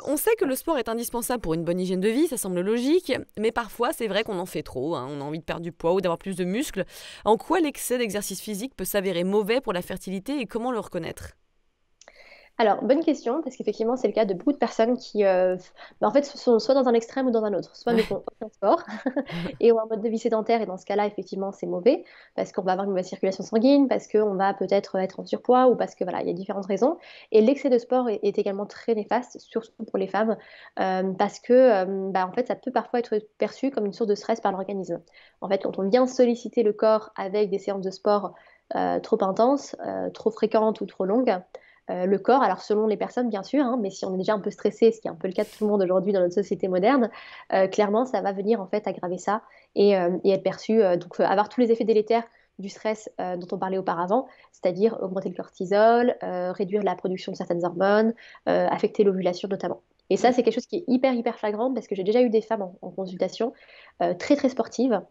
[SPEAKER 1] On sait que le sport est indispensable pour une bonne hygiène de vie, ça semble logique, mais parfois c'est vrai qu'on en fait trop, hein, on a envie de perdre du poids ou d'avoir plus de muscles. En quoi l'excès d'exercice physique peut s'avérer mauvais pour la fertilité et comment le reconnaître?
[SPEAKER 2] Alors, bonne question, parce qu'effectivement, c'est le cas de beaucoup de personnes qui, en fait, sont soit dans un extrême ou dans un autre. Soit ne
[SPEAKER 1] Ouais.
[SPEAKER 2] font aucun sport et ont un mode de vie sédentaire, et dans ce cas-là, effectivement, c'est mauvais, parce qu'on va avoir une mauvaise circulation sanguine, parce qu'on va peut-être être en surpoids, ou parce que, voilà, il y a différentes raisons. Et l'excès de sport est également très néfaste, surtout pour les femmes, parce que, en fait, ça peut parfois être perçu comme une source de stress par l'organisme. En fait, quand on vient solliciter le corps avec des séances de sport trop intenses, trop fréquentes ou trop longues, le corps, alors selon les personnes bien sûr, hein, mais si on est déjà un peu stressé, ce qui est un peu le cas de tout le monde aujourd'hui dans notre société moderne, clairement ça va venir en fait aggraver ça et être perçu, avoir tous les effets délétères du stress dont on parlait auparavant, c'est-à-dire augmenter le cortisol, réduire la production de certaines hormones, affecter l'ovulation notamment. Et ça,
[SPEAKER 1] Mm.
[SPEAKER 2] c'est quelque chose qui est hyper flagrant parce que j'ai déjà eu des femmes en consultation très très sportives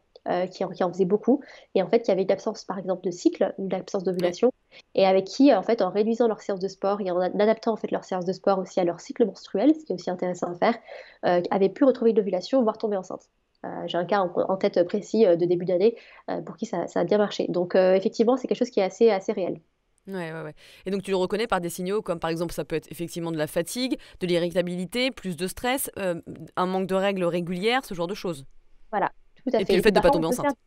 [SPEAKER 2] qui en faisaient beaucoup et en fait qui avaient une absence par exemple de cycle, une absence
[SPEAKER 1] Ouais.
[SPEAKER 2] d'ovulation et avec qui, en fait, en réduisant leur séance de sport et en adaptant en fait leur séance de sport aussi à leur cycle menstruel, ce qui est aussi intéressant à faire, avaient pu retrouver de l'ovulation, voire tomber enceinte. J'ai un cas en tête précis de début d'année pour qui ça a bien marché. Donc, effectivement, c'est quelque chose qui est assez réel.
[SPEAKER 1] Ouais, ouais, ouais. Et donc tu le reconnais par des signaux comme par exemple ça peut être effectivement de la fatigue, de l'irritabilité, plus de stress, un manque de règles régulières, ce genre de choses.
[SPEAKER 2] Voilà, tout à
[SPEAKER 1] Et puis
[SPEAKER 2] fait.
[SPEAKER 1] le
[SPEAKER 2] Et puis
[SPEAKER 1] fait de ne pas
[SPEAKER 2] parfois, on
[SPEAKER 1] tomber
[SPEAKER 2] peut faire
[SPEAKER 1] enceinte,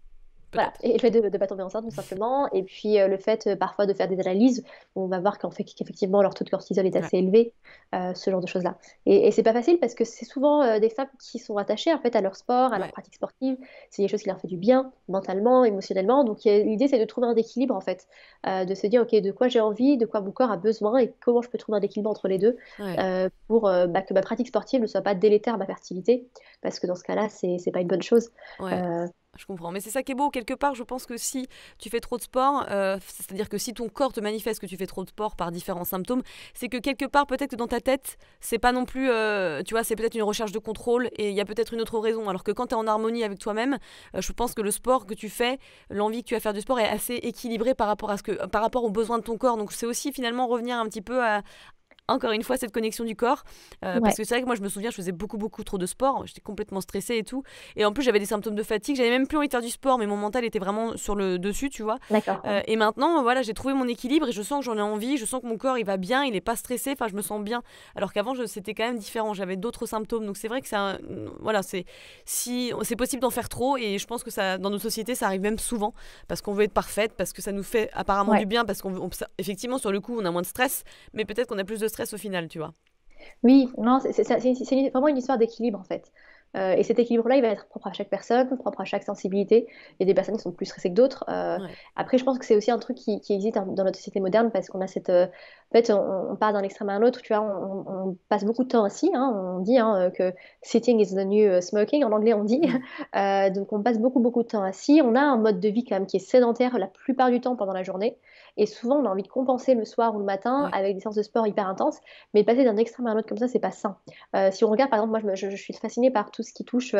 [SPEAKER 2] voilà,
[SPEAKER 1] peut-être.
[SPEAKER 2] et le fait de ne pas tomber enceinte tout simplement, et puis le fait parfois de faire des analyses, où on va voir qu'effectivement leur taux de cortisol est
[SPEAKER 1] Ouais.
[SPEAKER 2] assez élevé, ce genre de choses-là. Et c'est pas facile parce que c'est souvent des femmes qui sont attachées en fait à leur sport, à leur
[SPEAKER 1] Ouais.
[SPEAKER 2] pratique sportive, c'est des choses qui leur fait du bien mentalement, émotionnellement, donc l'idée c'est de trouver un équilibre en fait, de se dire ok de quoi j'ai envie, de quoi mon corps a besoin et comment je peux trouver un équilibre entre les deux
[SPEAKER 1] Ouais.
[SPEAKER 2] pour que ma pratique sportive ne soit pas délétère à ma fertilité, parce que dans ce cas-là c'est pas une bonne chose.
[SPEAKER 1] Ouais.
[SPEAKER 2] Euh,
[SPEAKER 1] Je comprends. Mais c'est ça qui est beau. Quelque part, je pense que si tu fais trop de sport, c'est-à-dire que si ton corps te manifeste que tu fais trop de sport par différents symptômes, c'est que quelque part, peut-être que dans ta tête, c'est pas non plus, tu vois, c'est peut-être une recherche de contrôle et il y a peut-être une autre raison. Alors que quand tu es en harmonie avec toi-même, je pense que le sport que tu fais, l'envie que tu as de faire du sport est assez équilibrée par rapport aux besoins de ton corps. Donc c'est aussi finalement revenir un petit peu à, encore une fois cette connexion du corps parce
[SPEAKER 2] ouais,
[SPEAKER 1] que c'est vrai que moi je me souviens je faisais beaucoup trop de sport, j'étais complètement stressée et tout et en plus j'avais des symptômes de fatigue, j'avais même plus envie de faire du sport mais mon mental était vraiment sur le dessus tu vois.
[SPEAKER 2] d'accord.
[SPEAKER 1] Et maintenant voilà j'ai trouvé mon équilibre et je sens que j'en ai envie, je sens que mon corps il va bien, il est pas stressé, enfin je me sens bien alors qu'avant c'était quand même différent, j'avais d'autres symptômes donc c'est vrai que voilà c'est si c'est possible d'en faire trop et je pense que ça dans nos sociétés ça arrive même souvent parce qu'on veut être parfaite, parce que ça nous fait apparemment du
[SPEAKER 2] Ouais.
[SPEAKER 1] bien, parce effectivement sur le coup on a moins de stress mais peut-être qu'on a plus de stress au final, tu vois.
[SPEAKER 2] Oui, non, vraiment une histoire d'équilibre en fait. Et cet équilibre-là, il va être propre à chaque personne, propre à chaque sensibilité. Il y a des personnes qui sont plus stressées que d'autres.
[SPEAKER 1] Ouais.
[SPEAKER 2] Après, je pense que c'est aussi un truc qui existe dans notre société moderne parce qu'on a cette. En fait, on part d'un extrême à un autre. Tu vois, on passe beaucoup de temps assis. Hein, on dit que sitting is the new smoking. En anglais, on dit.
[SPEAKER 1] Mm.
[SPEAKER 2] Donc, on passe beaucoup de temps assis. On a un mode de vie quand même qui est sédentaire la plupart du temps pendant la journée. Et souvent, on a envie de compenser le soir ou le matin
[SPEAKER 1] Ouais.
[SPEAKER 2] avec des séances de sport hyper intenses. Mais passer d'un extrême à un autre comme ça, c'est pas sain. Si on regarde, par exemple, moi, je suis fascinée par tout ce qui touche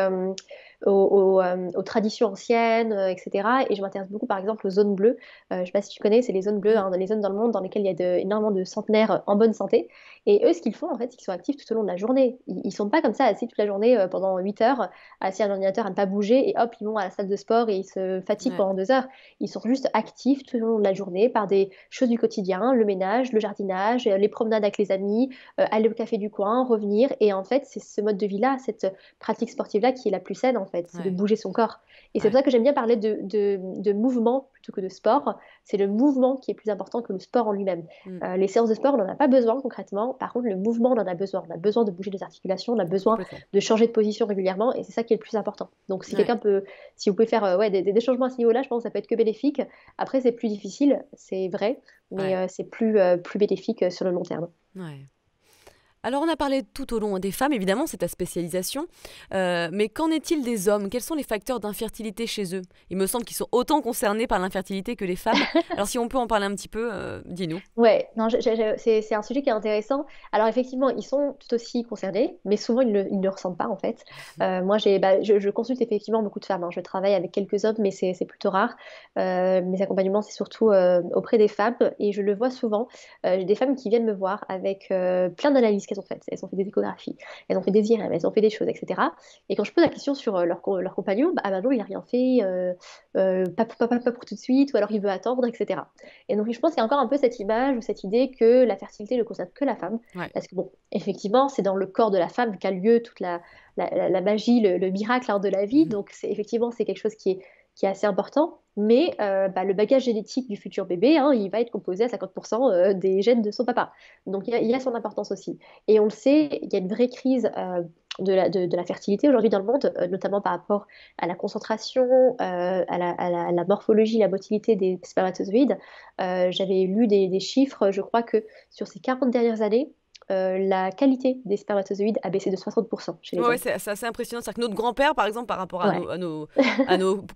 [SPEAKER 2] aux traditions anciennes, etc. Et je m'intéresse beaucoup, par exemple, aux zones bleues. Je ne sais pas si tu connais, c'est les zones bleues,
[SPEAKER 1] Mm.
[SPEAKER 2] hein, les zones dans le monde dans lesquelles il y a énormément de centenaires en bonne santé. Et eux, ce qu'ils font, en fait, c'est qu'ils sont actifs tout au long de la journée. Ils sont pas comme ça, assis toute la journée pendant 8 heures, assis à l'ordinateur à ne pas bouger, et hop, ils vont à la salle de sport et ils se fatiguent
[SPEAKER 1] Ouais.
[SPEAKER 2] pendant 2 heures. Ils sont juste actifs tout au long de la journée par des choses du quotidien, le ménage, le jardinage, les promenades avec les amis, aller au café du coin, revenir. Et en fait, c'est ce mode de vie-là, cette pratique sportive-là qui est la plus saine, en fait, c'est de
[SPEAKER 1] Ouais.
[SPEAKER 2] bouger son corps. Et c'est
[SPEAKER 1] Ouais.
[SPEAKER 2] pour ça que j'aime bien parler de mouvement plutôt que de sport. C'est le mouvement qui est plus important que le sport en lui-même.
[SPEAKER 1] Mm.
[SPEAKER 2] Les séances de sport, on n'en a pas besoin concrètement. Par contre, le mouvement, on en a besoin. On a besoin de bouger les articulations, on a besoin
[SPEAKER 1] Complètement.
[SPEAKER 2] de changer de position régulièrement. Et c'est ça qui est le plus important. Donc,
[SPEAKER 1] Ouais.
[SPEAKER 2] si vous pouvez faire ouais, des changements à ce niveau-là, je pense que ça peut être que bénéfique. Après, c'est plus difficile, c'est vrai, mais
[SPEAKER 1] Ouais.
[SPEAKER 2] c'est plus bénéfique sur le long terme.
[SPEAKER 1] Ouais. Alors, on a parlé tout au long des femmes, évidemment, c'est ta spécialisation. Mais qu'en est-il des hommes? Quels sont les facteurs d'infertilité chez eux? Il me semble qu'ils sont autant concernés par l'infertilité que les femmes. Alors, si on peut en parler un petit peu, dis-nous.
[SPEAKER 2] Ouais, non, c'est un sujet qui est intéressant. Alors effectivement, ils sont tout aussi concernés, mais souvent ils ne le ressentent pas en fait. Moi, je consulte effectivement beaucoup de femmes, hein. Je travaille avec quelques hommes, mais c'est plutôt rare. Mes accompagnements, c'est surtout auprès des femmes, et je le vois souvent. J'ai des femmes qui viennent me voir avec plein d'analyses qu'elles ont faites. Elles ont fait des échographies, elles ont fait des IRM, elles ont fait des choses, etc. Et quand je pose la question sur leur compagnon, bah, ah bah non, il n'a rien fait, pas pour tout de suite, ou alors il veut attendre, etc. Et donc, je pense qu'il y a encore un peu cette image ou cette idée que la fertilité ne concerne que la femme.
[SPEAKER 1] Ouais.
[SPEAKER 2] Parce que, bon, effectivement, c'est dans le corps de la femme qu'a lieu toute la magie, le miracle, hein, de la vie. Donc, effectivement, c'est quelque chose qui est assez important. Mais bah, le bagage génétique du futur bébé, hein, il va être composé à 50% des gènes de son papa. Donc, il y a son importance aussi. Et on le sait, il y a une vraie crise de la fertilité aujourd'hui dans le monde, notamment par rapport à la concentration, à la morphologie, la motilité des spermatozoïdes. J'avais lu des chiffres, je crois que sur ces 40 dernières années, la qualité des spermatozoïdes a baissé de 60% chez les
[SPEAKER 1] Ouais,
[SPEAKER 2] hommes.
[SPEAKER 1] c'est assez impressionnant. C'est-à-dire que notre grand-père, par exemple, par rapport à
[SPEAKER 2] Ouais.
[SPEAKER 1] nos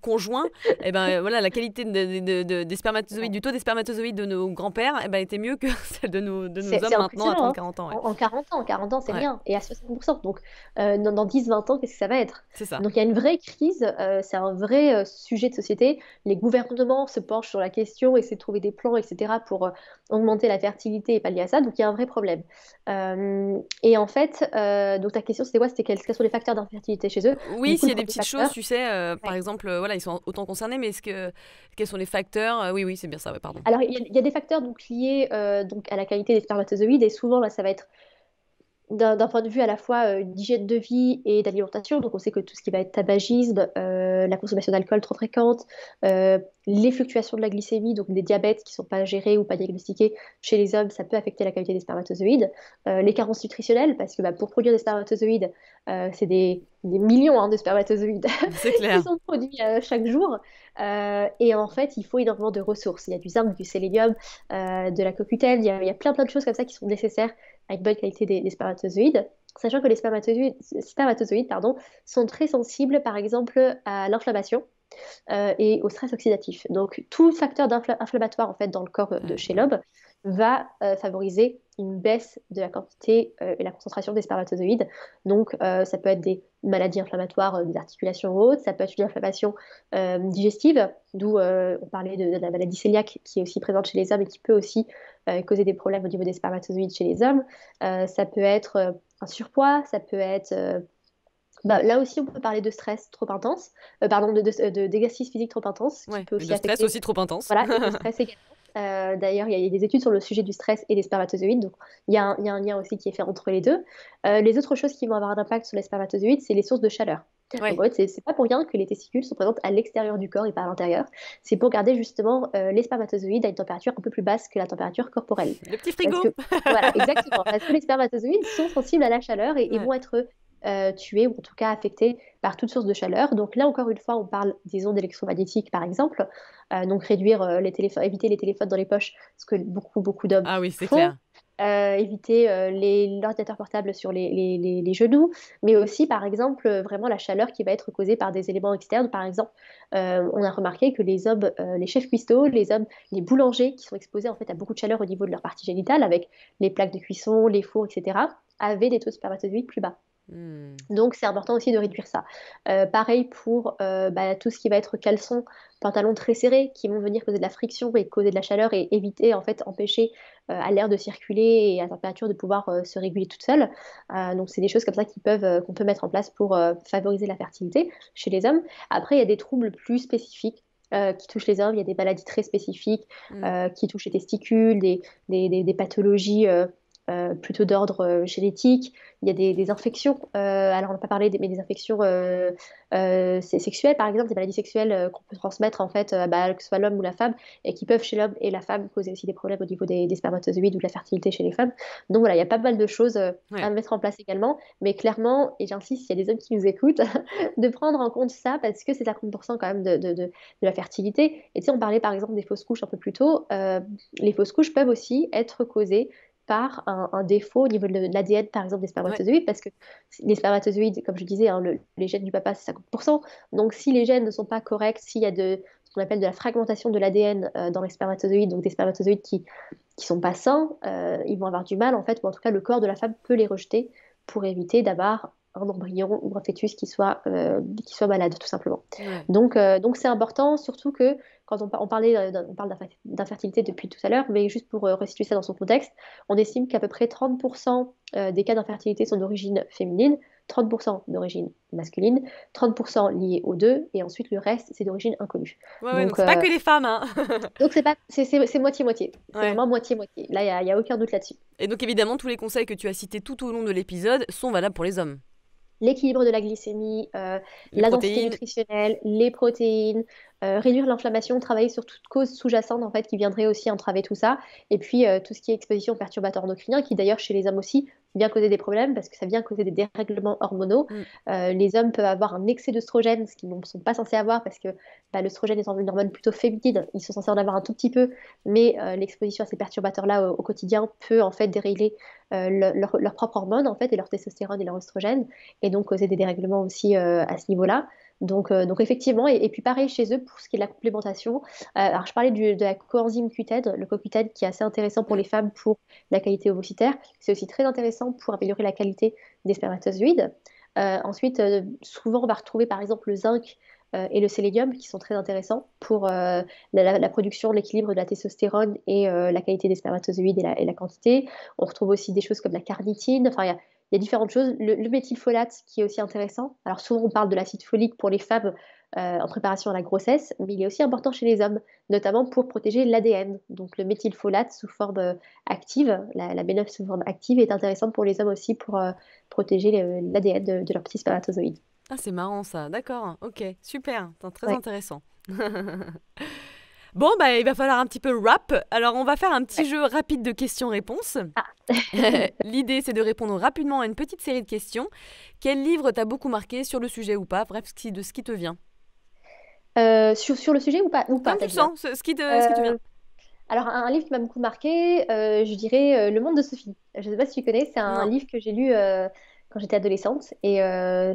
[SPEAKER 1] conjoints, eh ben, voilà, la qualité des spermatozoïdes, du taux des spermatozoïdes de nos grands-pères eh ben, était mieux que celle de nos
[SPEAKER 2] C'est
[SPEAKER 1] hommes maintenant à
[SPEAKER 2] impressionnant, hein.
[SPEAKER 1] 30-40 ans. Ouais.
[SPEAKER 2] En 40 ans, c'est
[SPEAKER 1] Ouais,
[SPEAKER 2] rien. Et à 60%. Donc, dans 10-20 ans, qu'est-ce que ça va être?
[SPEAKER 1] c'est ça.
[SPEAKER 2] Donc, il y a une vraie crise. C'est un vrai sujet de société. Les gouvernements se penchent sur la question, essaient de trouver des plans, etc., pour augmenter la fertilité et pallier à ça. Donc, il y a un vrai problème. Et en fait, donc ta question, c'était quoi? C'était quels sont les facteurs d'infertilité chez eux?
[SPEAKER 1] Oui,
[SPEAKER 2] Du coup,
[SPEAKER 1] s'il y
[SPEAKER 2] le
[SPEAKER 1] a des
[SPEAKER 2] premier
[SPEAKER 1] petites choses,
[SPEAKER 2] facteur,
[SPEAKER 1] tu sais, par
[SPEAKER 2] ouais.
[SPEAKER 1] exemple, voilà, ils sont autant concernés, mais quels sont les facteurs? Oui, oui, c'est bien ça, ouais, pardon.
[SPEAKER 2] Alors, il y a des facteurs donc, liés donc, à la qualité des spermatozoïdes, et souvent, là, ça va être d'un point de vue à la fois d'hygiène de vie et d'alimentation. Donc on sait que tout ce qui va être tabagisme, la consommation d'alcool trop fréquente, les fluctuations de la glycémie, donc des diabètes qui ne sont pas gérés ou pas diagnostiqués chez les hommes, ça peut affecter la qualité des spermatozoïdes. Les carences nutritionnelles, parce que bah, pour produire des spermatozoïdes, c'est des millions, hein, de spermatozoïdes
[SPEAKER 1] C'est
[SPEAKER 2] qui
[SPEAKER 1] clair.
[SPEAKER 2] sont produits chaque jour. Et en fait, il faut énormément de ressources. Il y a du zinc, du sélénium, de la CoQ10, il y a plein de choses comme ça qui sont nécessaires à une bonne qualité des spermatozoïdes, sachant que les spermatozoïdes pardon, sont très sensibles, par exemple, à l'inflammation et au stress oxydatif. Donc, tout facteur inflammatoire en fait, dans le corps de
[SPEAKER 1] Ouais,
[SPEAKER 2] chez
[SPEAKER 1] ouais.
[SPEAKER 2] l'homme va favoriser une baisse de la quantité et la concentration des spermatozoïdes. Donc, ça peut être des maladies inflammatoires des articulations hautes, ça peut être une inflammation digestive, d'où on parlait de la maladie cœliaque qui est aussi présente chez les hommes et qui peut aussi causer des problèmes au niveau des spermatozoïdes chez les hommes. Ça peut être un surpoids, ça peut être bah, là aussi, on peut parler de stress trop intense, pardon, d'exercice physique trop intense, qui
[SPEAKER 1] Ouais.
[SPEAKER 2] peut
[SPEAKER 1] Et
[SPEAKER 2] aussi
[SPEAKER 1] de stress
[SPEAKER 2] affecter,
[SPEAKER 1] aussi trop intense.
[SPEAKER 2] voilà, et de stress également. D'ailleurs, il y a des études sur le sujet du stress et des spermatozoïdes, donc il y a un lien aussi qui est fait entre les deux. Les autres choses qui vont avoir un impact sur les spermatozoïdes, c'est les sources de chaleur. Donc
[SPEAKER 1] Ouais.
[SPEAKER 2] en fait, c'est pas pour rien que les testicules sont présentes à l'extérieur du corps et pas à l'intérieur. C'est pour garder justement les spermatozoïdes à une température un peu plus basse que la température corporelle.
[SPEAKER 1] Le petit
[SPEAKER 2] Parce
[SPEAKER 1] frigo.
[SPEAKER 2] que, voilà, exactement, parce que les spermatozoïdes sont sensibles à la chaleur et
[SPEAKER 1] Ouais.
[SPEAKER 2] vont être tués ou en tout cas affectés par toute source de chaleur. Donc là, encore une fois, on parle des ondes électromagnétiques, par exemple. Donc réduire les téléphones, éviter les téléphones dans les poches, ce que beaucoup d'hommes
[SPEAKER 1] Ah oui, c'est
[SPEAKER 2] font.
[SPEAKER 1] clair.
[SPEAKER 2] Éviter l'ordinateur portable sur les genoux, mais aussi, par exemple, vraiment la chaleur qui va être causée par des éléments externes. Par exemple, on a remarqué que les hommes, les chefs cuistots, les hommes, les boulangers qui sont exposés en fait à beaucoup de chaleur au niveau de leur partie génitale, avec les plaques de cuisson, les fours, etc., avaient des taux de spermatozoïdes plus bas.
[SPEAKER 1] Hmm.
[SPEAKER 2] Donc, c'est important aussi de réduire ça. Pareil pour bah, tout ce qui va être caleçon, pantalon très serré, qui vont venir causer de la friction et causer de la chaleur et éviter, en fait, empêcher à l'air de circuler et à température de pouvoir se réguler toute seule. Donc, c'est des choses comme ça qu'on peut mettre en place pour favoriser la fertilité chez les hommes. Après, il y a des troubles plus spécifiques qui touchent les hommes. Il y a des maladies très spécifiques
[SPEAKER 1] Hmm.
[SPEAKER 2] qui touchent les testicules, des pathologies plutôt d'ordre génétique. Il y a des infections. Alors, on n'a pas parlé, mais des infections sexuelles, par exemple, des maladies sexuelles qu'on peut transmettre, en fait, bah, que ce soit l'homme ou la femme, et qui peuvent, chez l'homme et la femme, causer aussi des problèmes au niveau des spermatozoïdes ou de la fertilité chez les femmes. Donc, voilà, il y a pas mal de choses
[SPEAKER 1] Ouais.
[SPEAKER 2] à mettre en place également. Mais clairement, et j'insiste, s'il y a des hommes qui nous écoutent, de prendre en compte ça, parce que c'est 50% quand même de la fertilité. Et tu sais, on parlait, par exemple, des fausses couches un peu plus tôt. Les fausses couches peuvent aussi être causées par un défaut au niveau de l'ADN, par exemple, des
[SPEAKER 1] Ouais.
[SPEAKER 2] spermatozoïdes, parce que les spermatozoïdes, comme je disais, hein, les gènes du papa, c'est 50%. Donc, si les gènes ne sont pas corrects, s'il y a ce qu'on appelle de la fragmentation de l'ADN dans les spermatozoïdes, donc des spermatozoïdes qui sont pas sains, ils vont avoir du mal, en fait, ou en tout cas, le corps de la femme peut les rejeter pour éviter d'avoir un embryon ou un fœtus qui soit malade, tout simplement.
[SPEAKER 1] Ouais.
[SPEAKER 2] Donc c'est important, surtout que quand on parle d'infertilité depuis tout à l'heure, mais juste pour restituer ça dans son contexte, on estime qu'à peu près 30% des cas d'infertilité sont d'origine féminine, 30% d'origine masculine, 30% liés aux deux, et ensuite le reste, c'est d'origine inconnue.
[SPEAKER 1] Ouais, ouais, donc
[SPEAKER 2] Donc,
[SPEAKER 1] c'est pas que les femmes, hein.
[SPEAKER 2] c'est pas, c'est moitié-moitié. C'est
[SPEAKER 1] Ouais.
[SPEAKER 2] vraiment moitié-moitié. Là, il y a aucun doute là-dessus.
[SPEAKER 1] Et donc évidemment, tous les conseils que tu as cités tout au long de l'épisode sont valables pour les hommes.
[SPEAKER 2] L'équilibre de la glycémie,
[SPEAKER 1] Les
[SPEAKER 2] la densité
[SPEAKER 1] protéines.
[SPEAKER 2] nutritionnelle, les protéines, réduire l'inflammation, travailler sur toute cause sous-jacente en fait qui viendrait aussi entraver tout ça, et puis tout ce qui est exposition aux perturbateurs endocriniens, qui d'ailleurs chez les hommes aussi vient causer des problèmes parce que ça vient causer des dérèglements hormonaux.
[SPEAKER 1] Mm.
[SPEAKER 2] Les hommes peuvent avoir un excès d'œstrogène, ce qu'ils ne sont pas censés avoir parce que l'œstrogène étant une hormone plutôt féminine, ils sont censés en avoir un tout petit peu, mais l'exposition à ces perturbateurs-là au quotidien peut en fait dérégler leur propre hormone en fait et leur testostérone et leur oestrogène et donc causer des dérèglements aussi à ce niveau-là. Donc effectivement, et puis pareil chez eux pour ce qui est de la complémentation. Alors je parlais de la coenzyme Q10, le CoQ10 qui est assez intéressant pour
[SPEAKER 1] Mm.
[SPEAKER 2] les femmes pour la qualité ovocitaire. C'est aussi très intéressant pour améliorer la qualité des spermatozoïdes. Ensuite, souvent on va retrouver par exemple le zinc et le sélénium qui sont très intéressants pour la production, l'équilibre de la testostérone et la qualité des spermatozoïdes et la quantité. On retrouve aussi des choses comme la carnitine. Enfin, il y a différentes choses. Le méthylfolate qui est aussi intéressant. Alors souvent on parle de l'acide folique pour les femmes en préparation à la grossesse, mais il est aussi important chez les hommes, notamment pour protéger l'ADN. Donc le méthylfolate sous forme active, la B9 sous forme active est intéressante pour les hommes aussi pour protéger l'ADN de leurs petits spermatozoïdes.
[SPEAKER 1] Ah, c'est marrant ça. D'accord. Ok. Super. Très
[SPEAKER 2] Ouais.
[SPEAKER 1] intéressant. Bon, bah, il va falloir un petit peu rap. Alors, on va faire un petit
[SPEAKER 2] Ouais.
[SPEAKER 1] jeu rapide de questions-réponses.
[SPEAKER 2] Ah.
[SPEAKER 1] L'idée, c'est de répondre rapidement à une petite série de questions. Quel livre t'a beaucoup marqué sur le sujet ou pas? Bref, de ce qui te vient.
[SPEAKER 2] Sur le sujet ou pas,
[SPEAKER 1] Comme tu
[SPEAKER 2] t'as
[SPEAKER 1] le
[SPEAKER 2] dit, hein.
[SPEAKER 1] sens, ce qui te vient.
[SPEAKER 2] Alors, un livre qui m'a beaucoup marqué, je dirais Le Monde de Sophie. Je ne sais pas si tu connais, c'est un
[SPEAKER 1] Non.
[SPEAKER 2] livre que j'ai lu quand j'étais adolescente et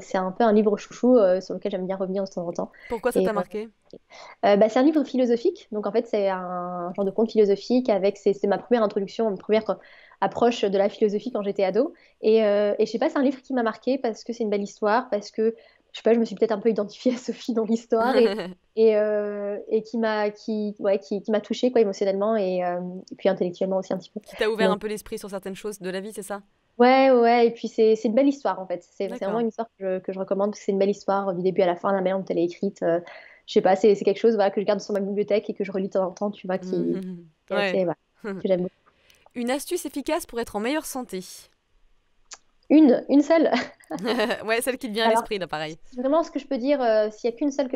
[SPEAKER 2] c'est un peu un livre chouchou sur lequel j'aime bien revenir de temps en temps.
[SPEAKER 1] Pourquoi ça
[SPEAKER 2] Et
[SPEAKER 1] t'a marqué?
[SPEAKER 2] c'est un livre philosophique, donc en fait c'est un genre de conte philosophique avec, c'est ma première introduction, ma première approche de la philosophie quand j'étais ado. Et je sais pas, c'est un livre qui m'a marqué parce que c'est une belle histoire, parce que je sais pas, je me suis peut-être un peu identifiée à Sophie dans l'histoire et qui m'a touchée quoi, émotionnellement et puis intellectuellement aussi un petit peu.
[SPEAKER 1] Qui t'a ouvert un
[SPEAKER 2] Donc,
[SPEAKER 1] peu l'esprit sur certaines choses de la vie, c'est ça?
[SPEAKER 2] ouais, et puis c'est une belle histoire en fait. C'est vraiment
[SPEAKER 1] D'accord.
[SPEAKER 2] une histoire que je recommande, parce que c'est une belle histoire du début à la fin, la manière dont elle est écrite. Je sais pas, c'est quelque chose voilà, que je garde sur ma bibliothèque et que je relis de temps en temps, tu vois, qui est
[SPEAKER 1] Ouais.
[SPEAKER 2] assez, voilà, que j'aime beaucoup.
[SPEAKER 1] Une astuce efficace pour être en meilleure santé.
[SPEAKER 2] Une seule.
[SPEAKER 1] Ouais, celle qui te vient à
[SPEAKER 2] Alors,
[SPEAKER 1] l'esprit, là, pareil.
[SPEAKER 2] vraiment, ce que je peux dire, s'il n'y a qu'une seule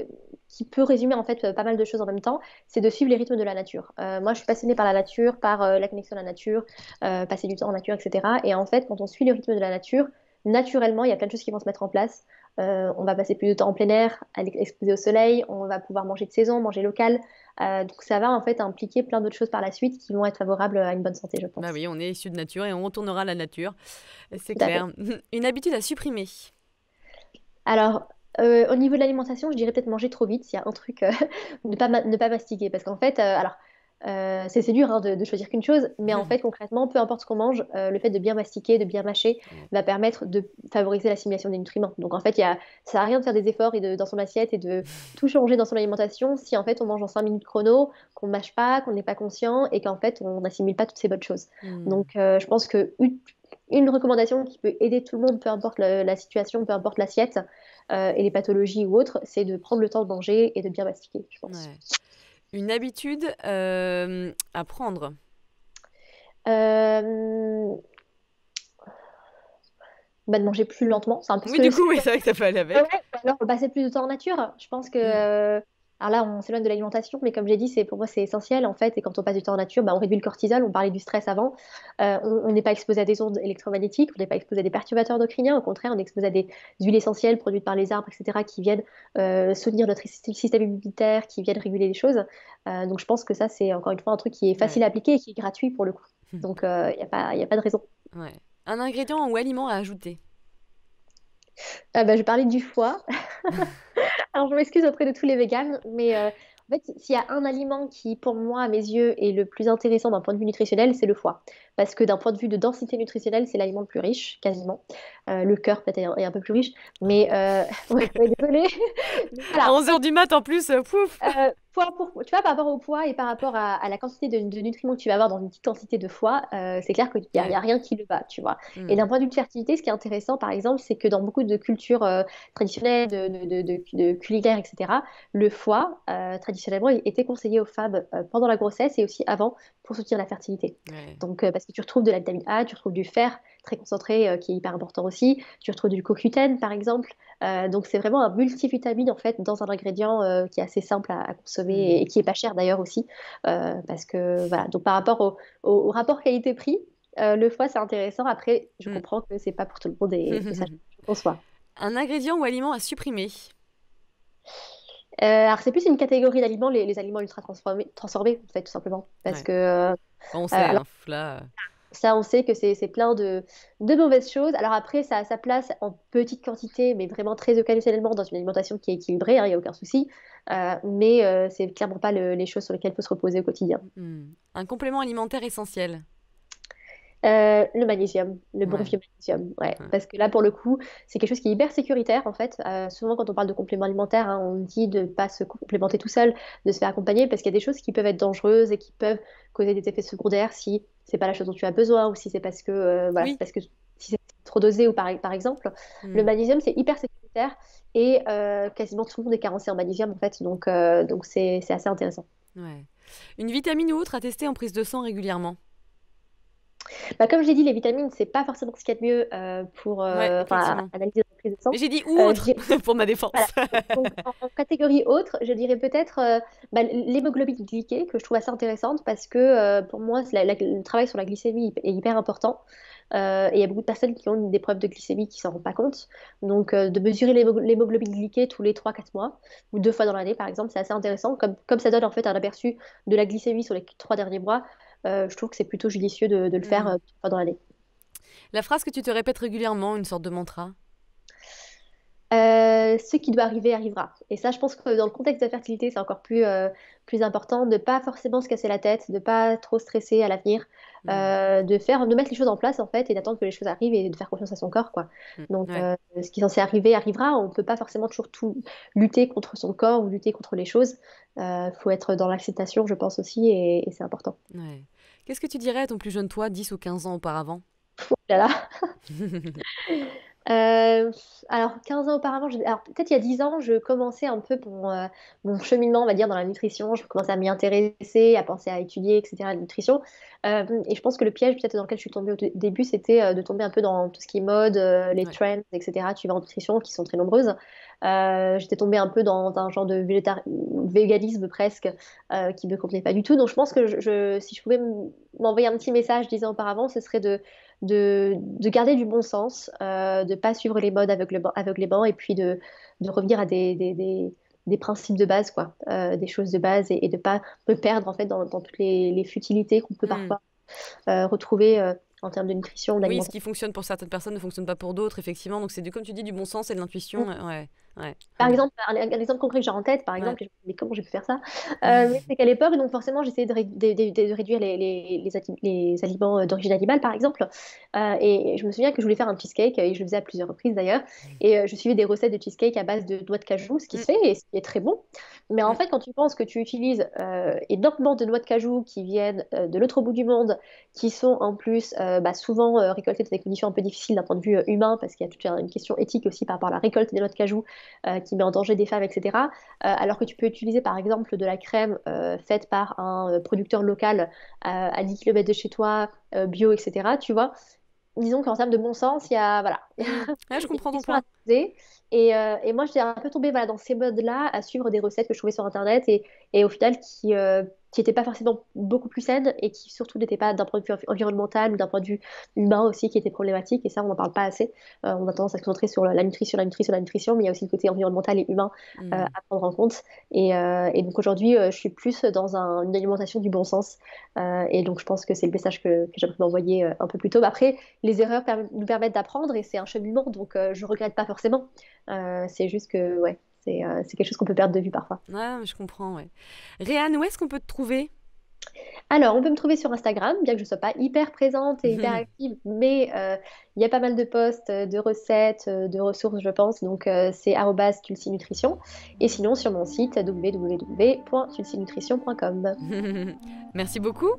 [SPEAKER 2] qui peut résumer en fait pas mal de choses en même temps, c'est de suivre les rythmes de la nature. Moi, je suis passionnée par la nature, par la connexion à la nature, passer du temps en nature, etc. Et en fait, quand on suit le rythme de la nature, naturellement, il y a plein de choses qui vont se mettre en place. On va passer plus de temps en plein air, exposé au soleil, on va pouvoir manger de saison, manger local. Donc ça va en fait impliquer plein d'autres choses par la suite qui vont être favorables à une bonne santé, je
[SPEAKER 1] Bah
[SPEAKER 2] pense.
[SPEAKER 1] oui, on est issu de nature et on retournera à la nature. C'est
[SPEAKER 2] Tout à fait.
[SPEAKER 1] clair. Une habitude à supprimer.
[SPEAKER 2] Alors, au niveau de l'alimentation, je dirais peut-être manger trop vite. Il y a un truc, ne pas mastiquer. Parce qu'en fait, c'est dur hein, de choisir qu'une chose, mais en fait, concrètement, peu importe ce qu'on mange, le fait de bien mastiquer, de bien mâcher, va permettre de favoriser l'assimilation des nutriments. Donc, en fait, ça sert à rien de faire des efforts dans son assiette et de tout changer dans son alimentation si en fait on mange en 5 minutes chrono, qu'on ne mâche pas, qu'on n'est pas conscient et qu'en fait on n'assimile pas toutes ces bonnes choses.
[SPEAKER 1] Hmm.
[SPEAKER 2] Donc, je pense que une recommandation qui peut aider tout le monde, peu importe la situation, peu importe l'assiette et les pathologies ou autres, c'est de prendre le temps de manger et de bien mastiquer, je pense.
[SPEAKER 1] Ouais. Une habitude à prendre.
[SPEAKER 2] Euh, de manger plus lentement, c'est un peu
[SPEAKER 1] Oui, du coup, oui, c'est vrai que ça peut aller
[SPEAKER 2] Ouais,
[SPEAKER 1] avec.
[SPEAKER 2] alors passer plus de temps en nature. Je pense que
[SPEAKER 1] Hmm.
[SPEAKER 2] alors là on s'éloigne de l'alimentation, mais comme j'ai dit, pour moi c'est essentiel en fait. Et quand on passe du temps en nature, bah, on réduit le cortisol. On parlait du stress avant. On n'est pas exposé à des ondes électromagnétiques, on n'est pas exposé à des perturbateurs endocriniens. Au contraire, on est exposé à des huiles essentielles produites par les arbres, etc., qui viennent soutenir notre système immunitaire, qui viennent réguler les choses. Donc je pense que ça c'est encore une fois un truc qui est facile
[SPEAKER 1] Ouais.
[SPEAKER 2] à appliquer et qui est gratuit pour le coup. Donc, il y a pas de raison.
[SPEAKER 1] Ouais. Un ingrédient ou aliment à ajouter.
[SPEAKER 2] Bah, je parlais du foie. Alors, je m'excuse auprès de tous les véganes, mais en fait, s'il y a un aliment qui, pour moi, à mes yeux, est le plus intéressant d'un point de vue nutritionnel, c'est le foie. Parce que d'un point de vue de densité nutritionnelle, c'est l'aliment le plus riche, quasiment. Le cœur, peut-être, est un peu plus riche. Mais, ouais, désolée. Mais
[SPEAKER 1] À
[SPEAKER 2] voilà,
[SPEAKER 1] 11 heures du mat en plus, pouf!
[SPEAKER 2] tu vois, par rapport au poids et par rapport à la quantité de nutriments que tu vas avoir dans une petite quantité de foie, c'est clair qu'il n'y a, il y
[SPEAKER 1] Ouais.
[SPEAKER 2] a rien qui le bat, tu vois. Et
[SPEAKER 1] Hmm.
[SPEAKER 2] d'un point de vue de fertilité, ce qui est intéressant, par exemple, c'est que dans beaucoup de cultures traditionnelles, de culinaires, etc., le foie, traditionnellement, il était conseillé aux femmes pendant la grossesse et aussi avant pour soutenir la fertilité.
[SPEAKER 1] Ouais.
[SPEAKER 2] Donc, parce que tu retrouves de la vitamine A, tu retrouves du fer très concentré, qui est hyper important aussi, tu retrouves du CoQ10, par exemple. Donc c'est vraiment un multivitamine en fait dans un ingrédient qui est assez simple à consommer
[SPEAKER 1] Hmm.
[SPEAKER 2] et qui est pas cher d'ailleurs aussi parce que voilà, donc par rapport au rapport qualité-prix, le foie c'est intéressant. Après je
[SPEAKER 1] Hmm.
[SPEAKER 2] comprends que c'est pas pour tout le monde et ça je conçois.
[SPEAKER 1] Un ingrédient ou aliment à supprimer.
[SPEAKER 2] Alors c'est plus une catégorie d'aliments, les aliments ultra transformés en fait tout simplement parce
[SPEAKER 1] Ouais.
[SPEAKER 2] que
[SPEAKER 1] Bon, on sait,
[SPEAKER 2] alors
[SPEAKER 1] hein, là.
[SPEAKER 2] ça, on sait que c'est plein de mauvaises choses. Alors après, ça a sa place en petite quantité, mais vraiment très occasionnellement dans une alimentation qui est équilibrée, hein, il n'y a aucun souci. Mais c'est clairement pas les choses sur lesquelles il faut se reposer au quotidien.
[SPEAKER 1] Un complément alimentaire essentiel.
[SPEAKER 2] Le magnésium, le bon
[SPEAKER 1] Ouais.
[SPEAKER 2] vieux magnésium, ouais.
[SPEAKER 1] Ouais.
[SPEAKER 2] Parce que là, pour le coup, c'est quelque chose qui est hyper sécuritaire, en fait. Souvent, quand on parle de compléments alimentaires, hein, on dit de ne pas se complémenter tout seul, de se faire accompagner, parce qu'il y a des choses qui peuvent être dangereuses et qui peuvent causer des effets secondaires si c'est pas la chose dont tu as besoin ou si c'est parce que, voilà, c'est
[SPEAKER 1] Oui.
[SPEAKER 2] parce que si c'est trop dosé ou par exemple. Le
[SPEAKER 1] Hmm.
[SPEAKER 2] magnésium, c'est hyper sécuritaire et quasiment tout le monde est carencé en magnésium, en fait. Donc c'est assez intéressant.
[SPEAKER 1] Ouais. Une vitamine ou autre à tester en prise de sang régulièrement.
[SPEAKER 2] Bah, comme j'ai dit, les vitamines, c'est pas forcément ce qu'il y a de mieux pour
[SPEAKER 1] Ouais,
[SPEAKER 2] enfin,
[SPEAKER 1] effectivement.
[SPEAKER 2] analyser la prise de sang.
[SPEAKER 1] Mais j'ai dit ou autre
[SPEAKER 2] Je
[SPEAKER 1] pour ma
[SPEAKER 2] Voilà.
[SPEAKER 1] défense.
[SPEAKER 2] Donc, en catégorie autre, je dirais peut-être bah, l'hémoglobine glyquée, que je trouve assez intéressante parce que pour moi, le travail sur la glycémie est hyper important. Et il y a beaucoup de personnes qui ont des preuves de glycémie qui s'en rendent pas compte. Donc, de mesurer l'hémoglobine glyquée tous les 3 4 mois ou 2 fois dans l'année, par exemple, c'est assez intéressant. Comme ça donne en fait un aperçu de la glycémie sur les 3 derniers mois, je trouve que c'est plutôt judicieux de le faire
[SPEAKER 1] Hmm.
[SPEAKER 2] 2 fois dans l'année.
[SPEAKER 1] La phrase que tu te répètes régulièrement, une sorte de mantra.
[SPEAKER 2] Ce qui doit arriver arrivera. Et ça, je pense que dans le contexte de la fertilité, c'est encore plus important de pas forcément se casser la tête, de pas trop stresser à l'avenir,
[SPEAKER 1] Hmm.
[SPEAKER 2] de mettre les choses en place en fait et d'attendre que les choses arrivent et de faire confiance à son corps, quoi.
[SPEAKER 1] Hmm.
[SPEAKER 2] Donc,
[SPEAKER 1] Ouais.
[SPEAKER 2] ce qui est censé arriver arrivera. On peut pas forcément toujours tout lutter contre son corps ou lutter contre les choses. Faut être dans l'acceptation, je pense aussi, et c'est important.
[SPEAKER 1] Ouais. Qu'est-ce que tu dirais à ton plus jeune toi, 10 ou 15 ans auparavant?
[SPEAKER 2] Oh là là. Euh, alors, 15 ans auparavant, alors peut-être il y a 10 ans, je commençais un peu mon cheminement, on va dire, dans la nutrition. Je commençais à m'y intéresser, à penser à étudier, etc., la nutrition. Et je pense que le piège, peut-être dans lequel je suis tombée au début, c'était de tomber un peu dans tout ce qui est mode, les
[SPEAKER 1] Ouais.
[SPEAKER 2] trends, etc., tu vas en nutrition, qui sont très nombreuses. J'étais tombée un peu dans un genre de véganisme presque, qui me convenait pas du tout. Donc, je pense que si je pouvais m'envoyer un petit message 10 ans auparavant, ce serait de garder du bon sens, de pas suivre les modes aveuglément et puis de revenir à des principes de base, quoi, des choses de base et de pas me perdre en fait dans toutes les futilités qu'on peut
[SPEAKER 1] Hmm.
[SPEAKER 2] parfois retrouver en termes de nutrition,
[SPEAKER 1] Oui, ce
[SPEAKER 2] d'alimentation.
[SPEAKER 1] qui fonctionne pour certaines personnes ne fonctionne pas pour d'autres, effectivement. Donc c'est comme tu dis, du bon sens et de l'intuition. Ouais, ouais.
[SPEAKER 2] Par exemple, un exemple concret que j'ai en tête, par
[SPEAKER 1] Ouais.
[SPEAKER 2] exemple, mais comment j'ai pu faire ça? Mais c'est qu'à l'époque, donc forcément, j'essayais de réduire les aliments d'origine animale, par exemple. Et je me souviens que je voulais faire un cheesecake, et je le faisais à plusieurs reprises d'ailleurs. Et je suivais des recettes de cheesecake à base de noix de cajou, ce qui
[SPEAKER 1] Mm,
[SPEAKER 2] se fait et ce qui est très bon. Mais en
[SPEAKER 1] mm,
[SPEAKER 2] fait, quand tu penses que tu utilises énormément de noix de cajou qui viennent de l'autre bout du monde, qui sont en plus bah, souvent récoltées dans des conditions un peu difficiles d'un point de vue humain, parce qu'il y a toute une question éthique aussi par rapport à la récolte des noix de cajou qui met en danger des femmes, etc. Alors que tu peux utiliser par exemple de la crème faite par un producteur local à 10 km de chez toi, bio, etc. Tu vois, disons qu'en termes de bon sens, il y a, voilà, il
[SPEAKER 1] mm. Ouais, je
[SPEAKER 2] y a une
[SPEAKER 1] comprends ton
[SPEAKER 2] question à
[SPEAKER 1] point.
[SPEAKER 2] se poser. Et moi, j'étais un peu tombée voilà, dans ces modes-là, à suivre des recettes que je trouvais sur Internet et au final qui n'était pas forcément beaucoup plus saine et qui surtout n'était pas d'un point de vue environnemental ou d'un point de vue humain aussi qui était problématique. Et ça, on n'en parle pas assez. On a tendance à se concentrer sur la nutrition, la nutrition, la nutrition, mais il y a aussi le côté environnemental et humain
[SPEAKER 1] Mm.
[SPEAKER 2] à prendre en compte. Et donc aujourd'hui, je suis plus dans une alimentation du bon sens. Et donc je pense que c'est le message que j'aimerais m'envoyer un peu plus tôt. Mais après, les erreurs nous permettent d'apprendre et c'est un cheminement, donc je regrette pas forcément. C'est juste que ouais, c'est quelque chose qu'on peut perdre de vue parfois.
[SPEAKER 1] Ah, mais je comprends, ouais. Réanne, où est-ce qu'on peut te trouver?
[SPEAKER 2] Alors, on peut me trouver sur Instagram, bien que je ne sois pas hyper présente et hyper active, mais il y a pas mal de posts, de recettes, de ressources, je pense. Donc, c'est @tulsinutrition. Et sinon, sur mon site www.tulsinutrition.com.
[SPEAKER 1] Merci beaucoup.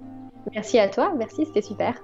[SPEAKER 2] Merci à toi, merci, c'était super.